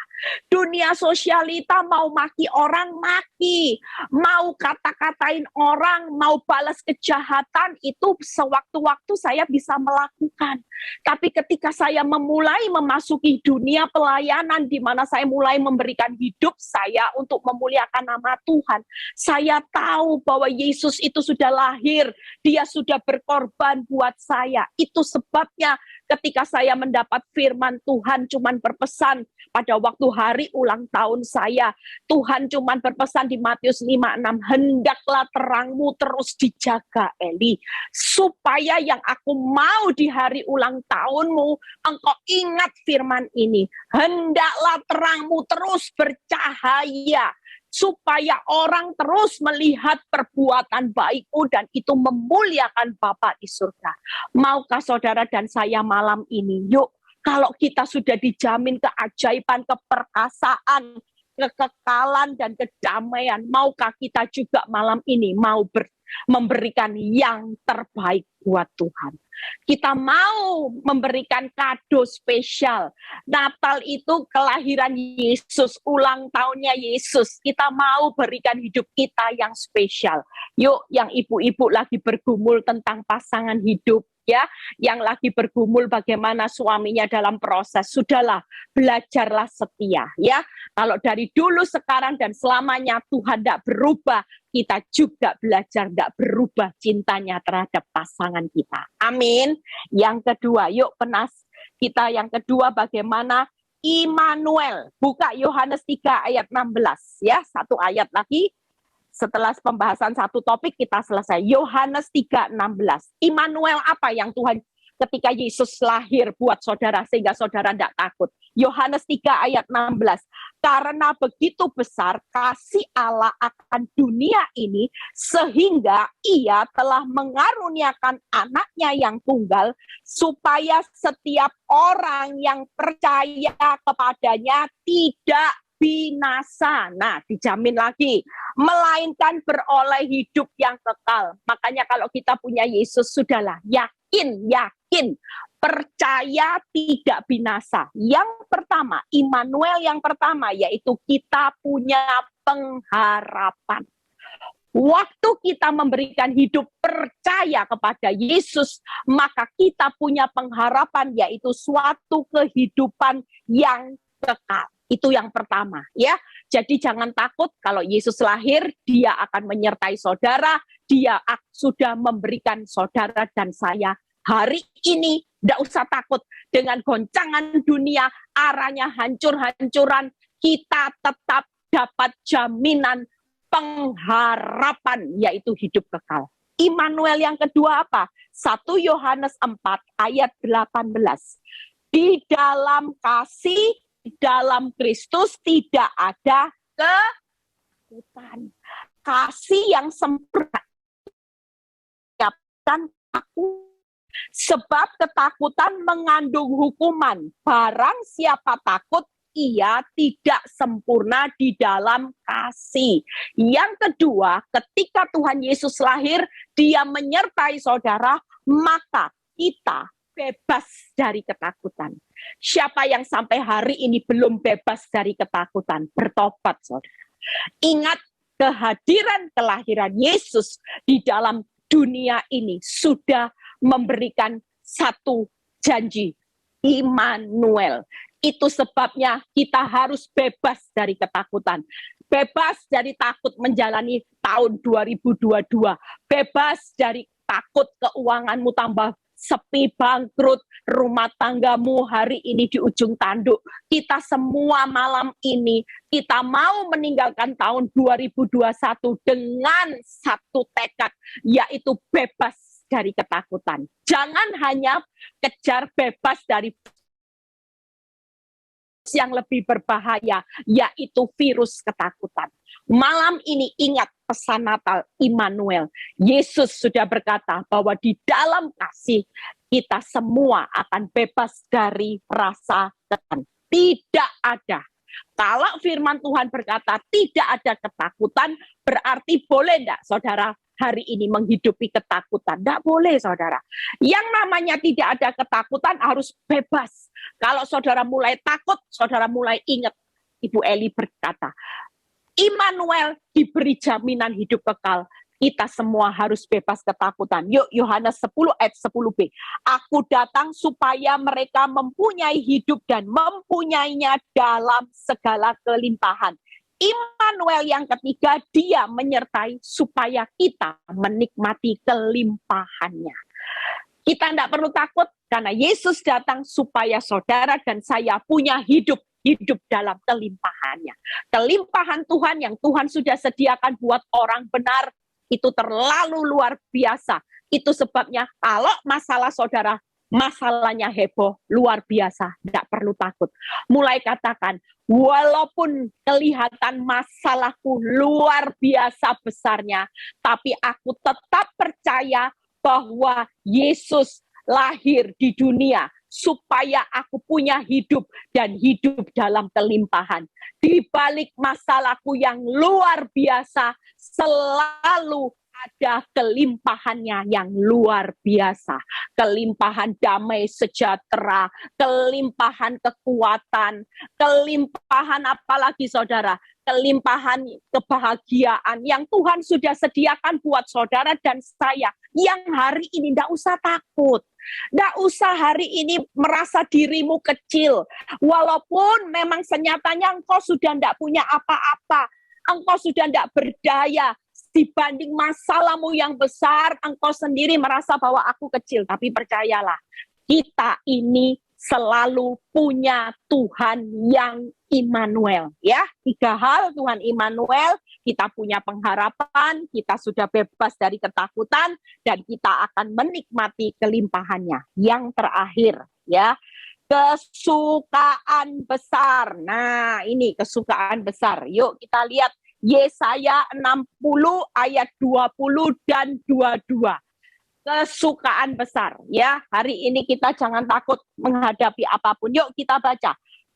Dunia sosialita mau maki orang, maki. Mau kata-katain orang, mau balas kejahatan, itu sewaktu-waktu saya bisa melakukan. Tapi ketika saya memulai memasuki dunia pelayanan, di mana saya mulai memberikan hidup saya untuk memuliakan nama Tuhan, saya tahu bahwa Yesus itu sudah lahir, dia sudah berkorban buat saya. Itu sebabnya ketika saya mendapat firman Tuhan cuman berpesan pada waktu hari ulang tahun saya, Tuhan cuman berpesan di Matius 5:6, hendaklah terangmu terus dijaga Eli, supaya yang aku mau di hari ulang tahunmu, engkau ingat firman ini, hendaklah terangmu terus bercahaya, supaya orang terus melihat perbuatan baikmu dan itu memuliakan Bapa di surga. Maukah saudara dan saya malam ini, yuk Kalau kita sudah dijamin keajaiban, keperkasaan, kekekalan, dan kedamaian, maukah kita juga malam ini mau memberikan yang terbaik buat Tuhan? Kita mau memberikan kado spesial. Natal itu kelahiran Yesus, ulang tahunnya Yesus. Kita mau berikan hidup kita yang spesial. Yuk, yang ibu-ibu lagi bergumul tentang pasangan hidup, ya, yang lagi bergumul bagaimana suaminya dalam proses, sudahlah, belajarlah setia, ya. Kalau dari dulu, sekarang, dan selamanya Tuhan tidak berubah, kita juga belajar tidak berubah cintanya terhadap pasangan kita. Amin. Yang kedua, yuk kita yang kedua bagaimana Immanuel. Buka Yohanes 3 ayat 16, ya, satu ayat lagi. Setelah pembahasan satu topik kita selesai. Yohanes 3:16. Immanuel apa yang Tuhan ketika Yesus lahir buat saudara sehingga saudara tidak takut. Yohanes 3 ayat 16. Karena begitu besar kasih Allah akan dunia ini sehingga ia telah mengaruniakan anaknya yang tunggal supaya setiap orang yang percaya kepadanya tidak binasa. Nah, dijamin lagi, melainkan beroleh hidup yang kekal. Makanya kalau kita punya Yesus, sudahlah, yakin, percaya tidak binasa. Yang pertama, Immanuel yang pertama, yaitu kita punya pengharapan. Waktu kita memberikan hidup percaya kepada Yesus, maka kita punya pengharapan, yaitu suatu kehidupan yang kekal. Itu yang pertama, ya. Jadi jangan takut kalau Yesus lahir, dia akan menyertai saudara, dia sudah memberikan saudara dan saya hari ini. Tidak usah takut dengan goncangan dunia, arahnya hancur-hancuran, kita tetap dapat jaminan pengharapan, yaitu hidup kekal. Immanuel yang kedua apa? 1 Yohanes 4 ayat 18. Di dalam kasih, dalam Kristus tidak ada ketakutan. Kasih yang sempurna. Sebab ketakutan mengandung hukuman. Barang siapa takut, ia tidak sempurna di dalam kasih. Yang kedua, ketika Tuhan Yesus lahir, dia menyertai saudara, maka kita bebas dari ketakutan. Siapa yang sampai hari ini belum bebas dari ketakutan? Bertobat, saudara. Ingat, kehadiran kelahiran Yesus di dalam dunia ini sudah memberikan satu janji, Immanuel. Itu sebabnya kita harus bebas dari ketakutan. Bebas dari takut menjalani tahun 2022. Bebas dari takut keuanganmu tambah sepi, bangkrut, rumah tanggamu hari ini di ujung tanduk. Kita semua malam ini, kita mau meninggalkan tahun 2021 dengan satu tekad, yaitu bebas dari ketakutan. Jangan hanya kejar bebas dari yang lebih berbahaya, yaitu virus ketakutan. Malam ini ingat pesan Natal Immanuel. Yesus sudah berkata bahwa di dalam kasih kita semua akan bebas dari rasa ketakutan. Tidak ada. Kalau firman Tuhan berkata tidak ada ketakutan, berarti boleh enggak saudara hari ini menghidupi ketakutan? Tidak boleh, saudara. Yang namanya tidak ada ketakutan harus bebas. Kalau saudara mulai takut, saudara mulai ingat. Ibu Eli berkata, Immanuel diberi jaminan hidup kekal. Kita semua harus bebas ketakutan. Yuk, Yohanes 10 ayat 10b. Aku datang supaya mereka mempunyai hidup dan mempunyainya dalam segala kelimpahan. Immanuel yang ketiga, dia menyertai supaya kita menikmati kelimpahannya. Kita tidak perlu takut karena Yesus datang supaya saudara dan saya punya hidup dalam kelimpahannya. Kelimpahan Tuhan yang Tuhan sudah sediakan buat orang benar itu terlalu luar biasa. Itu sebabnya kalau masalah saudara, masalahnya heboh, luar biasa, tidak perlu takut. Mulai katakan, walaupun kelihatan masalahku luar biasa besarnya, tapi aku tetap percaya bahwa Yesus lahir di dunia supaya aku punya hidup dan hidup dalam kelimpahan. Di balik masalahku yang luar biasa, selalu ada kelimpahannya yang luar biasa. Kelimpahan damai sejahtera, kelimpahan kekuatan, kelimpahan apalagi saudara, kelimpahan kebahagiaan yang Tuhan sudah sediakan buat saudara dan saya. Yang hari ini tidak usah takut. Tidak usah hari ini merasa dirimu kecil. Walaupun memang senyatanya engkau sudah tidak punya apa-apa. Engkau sudah tidak berdaya. Dibanding masalahmu yang besar, engkau sendiri merasa bahwa aku kecil. Tapi percayalah, kita ini selalu punya Tuhan yang Immanuel. Ya, 3 hal Tuhan Immanuel, kita punya pengharapan, kita sudah bebas dari ketakutan, dan kita akan menikmati kelimpahannya. Yang terakhir, ya, kesukaan besar. Nah, ini kesukaan besar. Yuk kita lihat Yesaya 60 ayat 20 dan 22. Kesukaan besar, ya. Hari ini kita jangan takut menghadapi apapun. Yuk kita baca.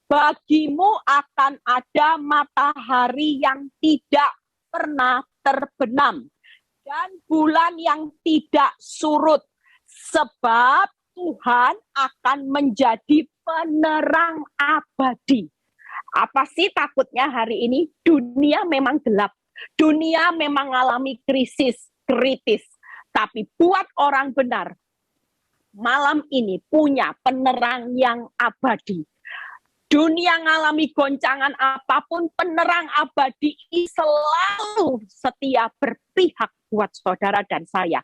Bagimu akan ada matahari yang tidak pernah terbenam dan bulan yang tidak surut, sebab Tuhan akan menjadi penerang abadi. Apa sih takutnya hari ini? Dunia memang gelap. Dunia memang mengalami krisis, kritis. Tapi buat orang benar, malam ini punya penerang yang abadi. Dunia mengalami goncangan apapun, penerang abadi selalu setia berpihak buat saudara dan saya.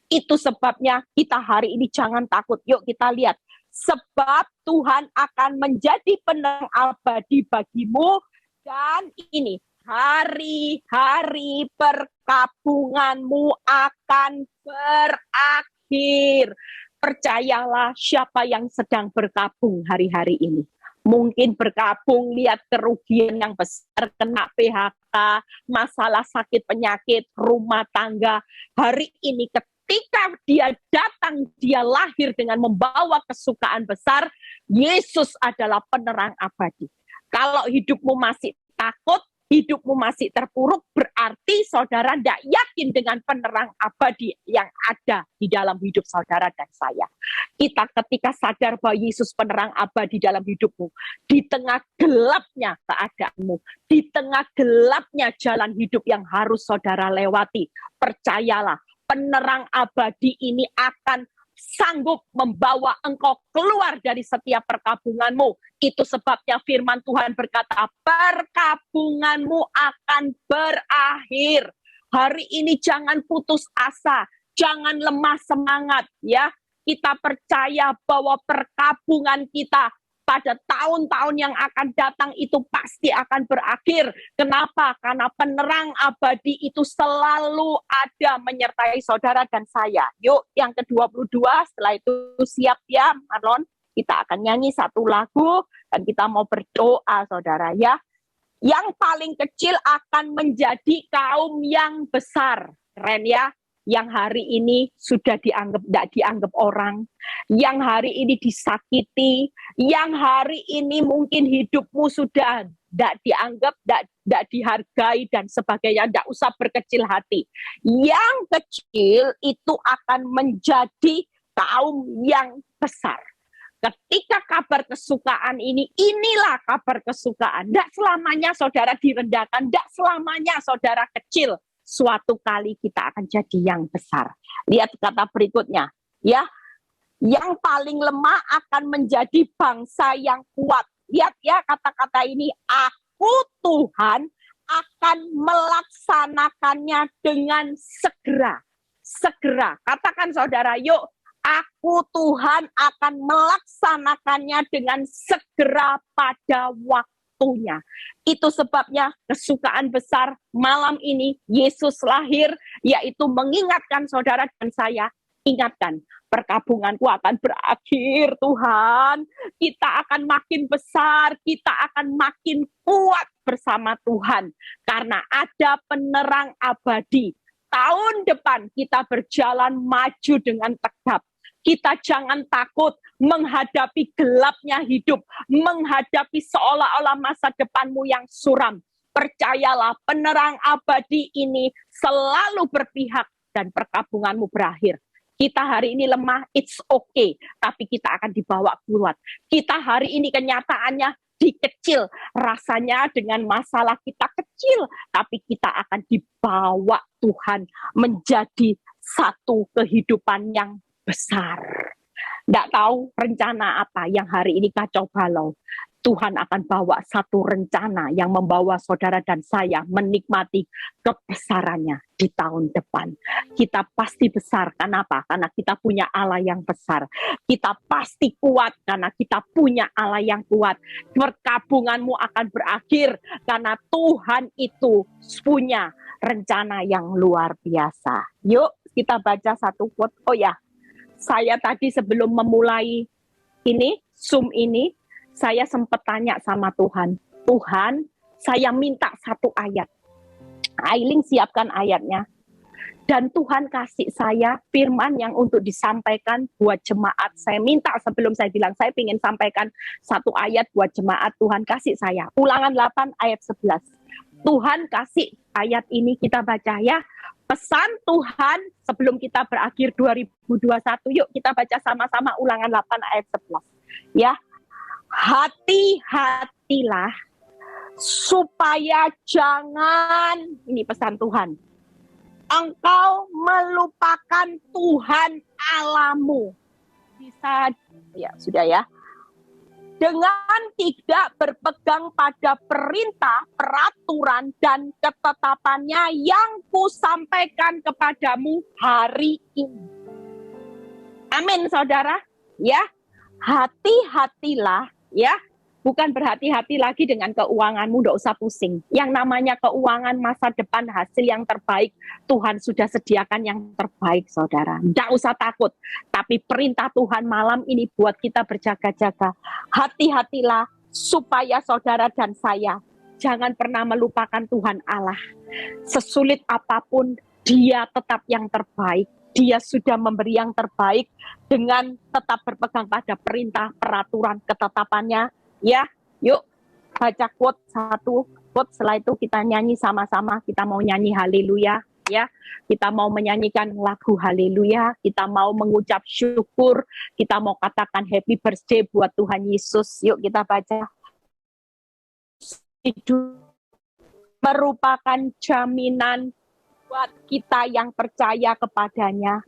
Itu sebabnya kita hari ini jangan takut. Yuk kita lihat. Sebab Tuhan akan menjadi penerang abadi bagimu, dan ini hari-hari perkabunganmu akan berakhir. Percayalah, siapa yang sedang berkabung hari-hari ini. Mungkin berkabung lihat kerugian yang besar, kena PHK, masalah sakit penyakit, rumah tangga. Hari ini ketika dia datang, dia lahir dengan membawa kesukaan besar. Yesus adalah penerang abadi. Kalau hidupmu masih takut, hidupmu masih terpuruk, berarti saudara tidak yakin dengan penerang abadi yang ada di dalam hidup saudara dan saya. Kita ketika sadar bahwa Yesus penerang abadi dalam hidupmu, di tengah gelapnya keadaanmu, di tengah gelapnya jalan hidup yang harus saudara lewati, percayalah, penerang abadi ini akan sanggup membawa engkau keluar dari setiap perkabunganmu. Itu sebabnya firman Tuhan berkata, perkabunganmu akan berakhir. Hari ini jangan putus asa, jangan lemah semangat, ya. Kita percaya bahwa perkabungan kita pada tahun-tahun yang akan datang itu pasti akan berakhir. Kenapa? Karena penerang abadi itu selalu ada menyertai saudara dan saya. Yuk, yang ke-22, setelah itu siap ya, Marlon. Kita akan nyanyi satu lagu dan kita mau berdoa, saudara ya. Yang paling kecil akan menjadi kaum yang besar. Keren ya. Yang hari ini sudah tidak dianggap orang, yang hari ini disakiti, yang hari ini mungkin hidupmu sudah tidak dianggap, tidak dihargai dan sebagainya, tidak usah berkecil hati. Yang kecil itu akan menjadi kaum yang besar. Ketika kabar kesukaan ini, inilah kabar kesukaan. Tidak selamanya saudara direndahkan, tidak selamanya saudara kecil. Suatu kali kita akan jadi yang besar. Lihat kata berikutnya, ya. Yang paling lemah akan menjadi bangsa yang kuat. Lihat ya kata-kata ini, aku Tuhan akan melaksanakannya dengan segera. Segera. Katakan saudara, yuk, aku Tuhan akan melaksanakannya dengan segera pada waktunya. Itu sebabnya kesukaan besar malam ini Yesus lahir, yaitu mengingatkan saudara dan saya, ingatkan, perkabunganku akan berakhir Tuhan, kita akan makin besar, kita akan makin kuat bersama Tuhan, karena ada penerang abadi. Tahun depan kita berjalan maju dengan tegap. Kita jangan takut menghadapi gelapnya hidup, menghadapi seolah-olah masa depanmu yang suram. Percayalah, penerang abadi ini selalu berpihak dan perkabunganmu berakhir. Kita hari ini lemah, it's okay, tapi kita akan dibawa kuat. Kita hari ini kenyataannya dikecil, rasanya dengan masalah kita kecil, tapi kita akan dibawa Tuhan menjadi satu kehidupan yang besar. Tidak tahu rencana apa yang hari ini kacau balau. Tuhan akan bawa satu rencana yang membawa saudara dan saya menikmati kebesarannya di tahun depan. Kita pasti besar, kenapa? Karena kita punya Allah yang besar. Kita pasti kuat karena kita punya Allah yang kuat. Perkabunganmu akan berakhir karena Tuhan itu punya rencana yang luar biasa. Yuk kita baca satu quote. Oh ya, saya tadi sebelum memulai ini, Zoom ini, saya sempat tanya sama Tuhan, Tuhan, saya minta satu ayat. Ailing siapkan ayatnya. Dan Tuhan kasih saya firman yang untuk disampaikan buat jemaat. Saya minta sebelum saya bilang, saya ingin sampaikan satu ayat buat jemaat. Tuhan kasih saya. Ulangan 8 ayat 11. Tuhan kasih ayat ini, kita baca ya. Pesan Tuhan sebelum kita berakhir 2021. Yuk kita baca sama-sama Ulangan 8 ayat 11. Ya. Hati-hatilah supaya jangan, ini pesan Tuhan, engkau melupakan Tuhan Allahmu. Bisa, ya sudah ya. Dengan tidak berpegang pada perintah, peraturan, dan ketetapannya yang kusampaikan kepadamu hari ini. Amin, saudara. Ya, hati-hatilah. Ya, bukan berhati-hati lagi dengan keuanganmu, tidak usah pusing. Yang namanya keuangan masa depan hasil yang terbaik, Tuhan sudah sediakan yang terbaik, saudara. Tidak usah takut. Tapi perintah Tuhan malam ini buat kita berjaga-jaga. Hati-hatilah supaya saudara dan saya jangan pernah melupakan Tuhan Allah. Sesulit apapun, Dia tetap yang terbaik. Dia sudah memberi yang terbaik dengan tetap berpegang pada perintah, peraturan, ketetapannya. Ya, yuk baca quote satu quote, setelah itu kita nyanyi sama-sama. Kita mau nyanyi haleluya, ya. Kita mau menyanyikan lagu haleluya, kita mau mengucap syukur, kita mau katakan happy birthday buat Tuhan Yesus. Yuk kita baca. Hidup merupakan jaminan buat kita yang percaya kepadanya.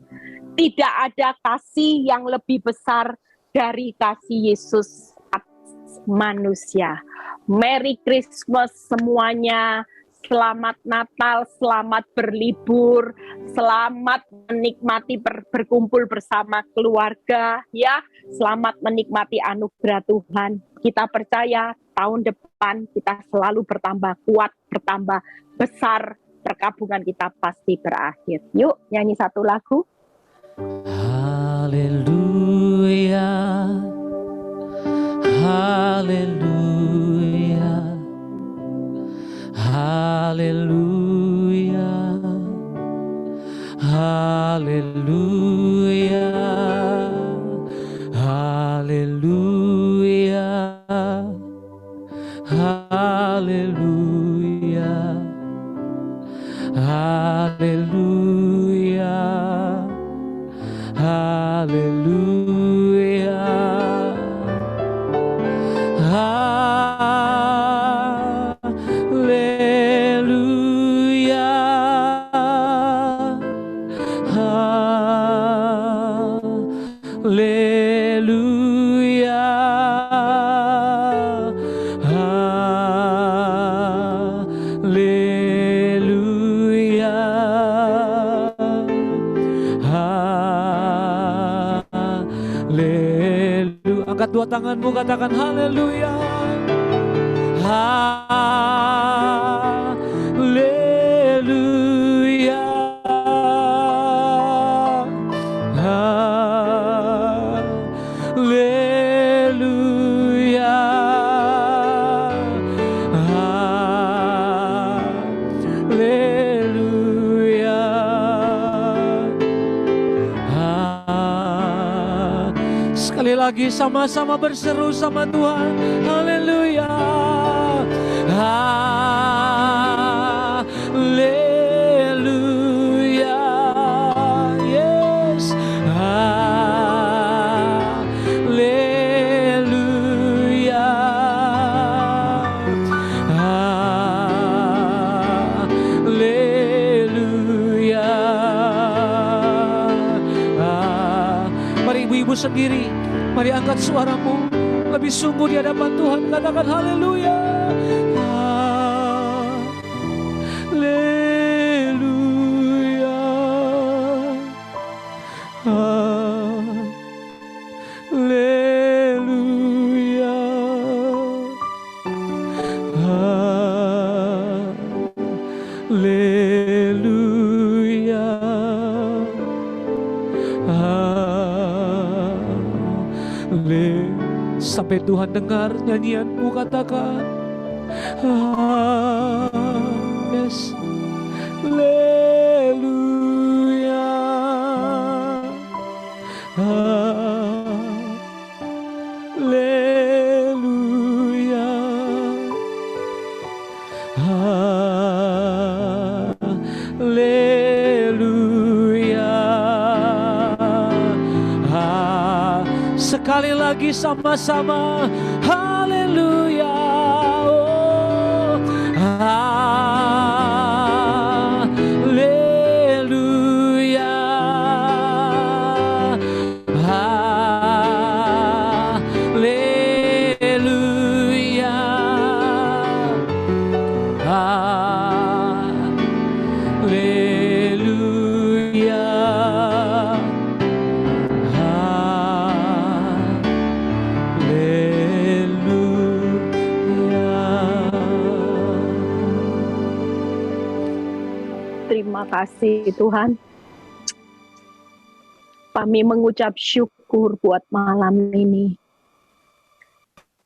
Tidak ada kasih yang lebih besar dari kasih Yesus atas manusia. Merry Christmas semuanya. Selamat Natal, selamat berlibur, selamat menikmati berkumpul bersama keluarga, ya. Selamat menikmati anugerah Tuhan. Kita percaya tahun depan kita selalu bertambah kuat, bertambah besar. Perkabungan kita pasti berakhir. Yuk nyanyi satu lagu. Haleluya, haleluya, haleluya, haleluya, haleluya, haleluya. Haleluya, haleluya, haleluya, haleluya, angkat dua tanganmu, katakan haleluya. Haleluya. Haleluya. Haleluya. lagi sama-sama berseru sama Tuhan. Haleluya. Haleluya. Yes. Haleluya. Haleluya. Mari ibu-ibu sendiri, mari angkat suaramu lebih sungguh di hadapan Tuhan, katakan haleluya. Haleluya. Haleluya. Haleluya. Haleluya. Sampai Tuhan dengar nyanyianmu, katakan yes. Haleluya. Haleluya. Haleluya. Sekali lagi sama-sama haleluya. Oh, haleluya. Haleluya. Haleluya. Terima kasih Tuhan. Kami mengucap syukur buat malam ini.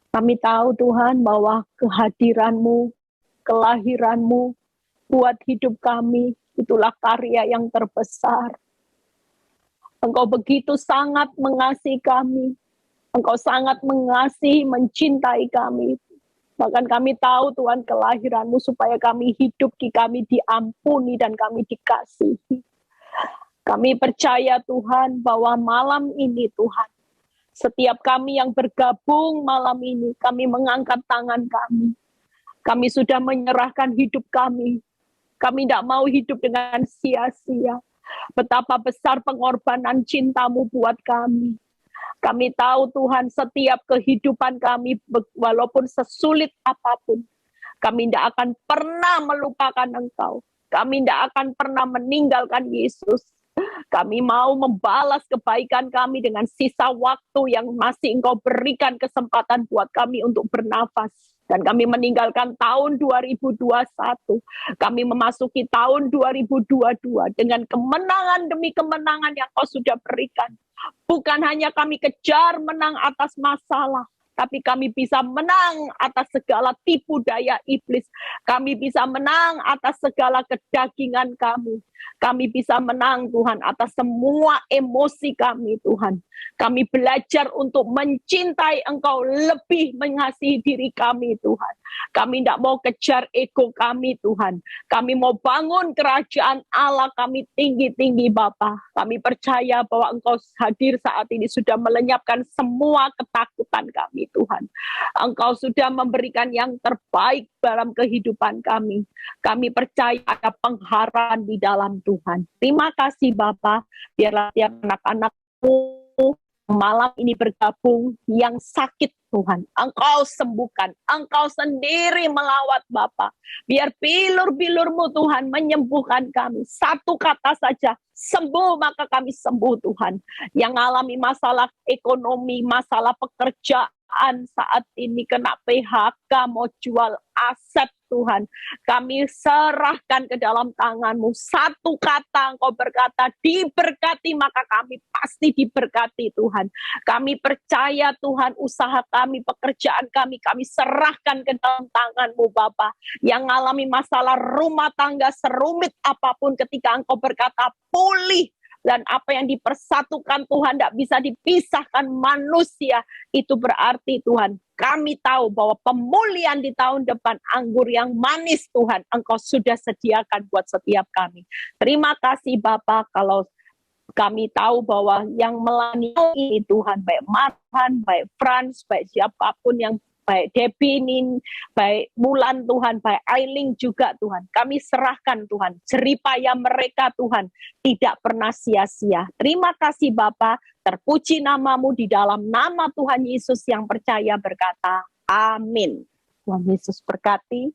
Kami tahu Tuhan bahwa kehadiran-Mu, kelahiran-Mu buat hidup kami itulah karya yang terbesar. Engkau begitu sangat mengasihi kami. Engkau sangat mengasihi, mencintai kami. Bahkan kami tahu Tuhan kelahiran-Mu supaya kami hidup, kami diampuni dan kami dikasihi. Kami percaya Tuhan bahwa malam ini Tuhan, setiap kami yang bergabung malam ini, kami mengangkat tangan kami. Kami sudah menyerahkan hidup kami. Kami tidak mau hidup dengan sia-sia. Betapa besar pengorbanan cinta-Mu buat kami. Kami tahu Tuhan setiap kehidupan kami walaupun sesulit apapun, kami tidak akan pernah melupakan Engkau. Kami tidak akan pernah meninggalkan Yesus. Kami mau membalas kebaikan kami dengan sisa waktu yang masih Engkau berikan kesempatan buat kami untuk bernafas. Dan kami meninggalkan tahun 2021. Kami memasuki tahun 2022 dengan kemenangan demi kemenangan yang Kau sudah berikan. Bukan hanya kami kejar menang atas masalah, tapi kami bisa menang atas segala tipu daya iblis. Kami bisa menang atas segala kedagingan kami. Kami bisa menang Tuhan atas semua emosi kami Tuhan. Kami belajar untuk mencintai Engkau lebih mengasihi diri kami Tuhan. Kami tidak mau kejar ego kami Tuhan. Kami mau bangun kerajaan Allah kami tinggi-tinggi Bapa. Kami percaya bahwa Engkau hadir saat ini sudah melenyapkan semua ketakutan kami Tuhan. Engkau sudah memberikan yang terbaik dalam kehidupan kami. Kami percaya ada pengharapan di dalam Tuhan. Terima kasih Bapa. Biarlah tiap anak-anak-Mu malam ini bergabung yang sakit Tuhan. Engkau sembuhkan. Engkau sendiri melawat Bapa. Biar bilur-bilur-Mu Tuhan menyembuhkan kami. Satu kata saja, sembuh maka kami sembuh Tuhan. Yang alami masalah ekonomi, masalah pekerjaan saat ini kena PHK, mau jual aset Tuhan. Kami serahkan ke dalam tangan-Mu. Satu kata Engkau berkata, diberkati maka kami pasti diberkati Tuhan. Kami percaya Tuhan usaha kami, pekerjaan kami serahkan ke dalam tangan-Mu Bapa. Yang mengalami masalah rumah tangga serumit apapun ketika Engkau berkata pulih, dan apa yang dipersatukan Tuhan tidak bisa dipisahkan manusia. Itu berarti Tuhan, kami tahu bahwa pemulihan di tahun depan, anggur yang manis Tuhan, Engkau sudah sediakan buat setiap kami. Terima kasih Bapa, kalau kami tahu bahwa yang melayani ini Tuhan, baik Marhan, baik Frans, baik siapapun yang baik Debbie ini, baik Mulan Tuhan, baik Ailing juga Tuhan. Kami serahkan Tuhan, jeripaya mereka Tuhan tidak pernah sia-sia. Terima kasih Bapa, terpuji namamu di dalam nama Tuhan Yesus yang percaya berkata, amin. Tuhan Yesus berkati.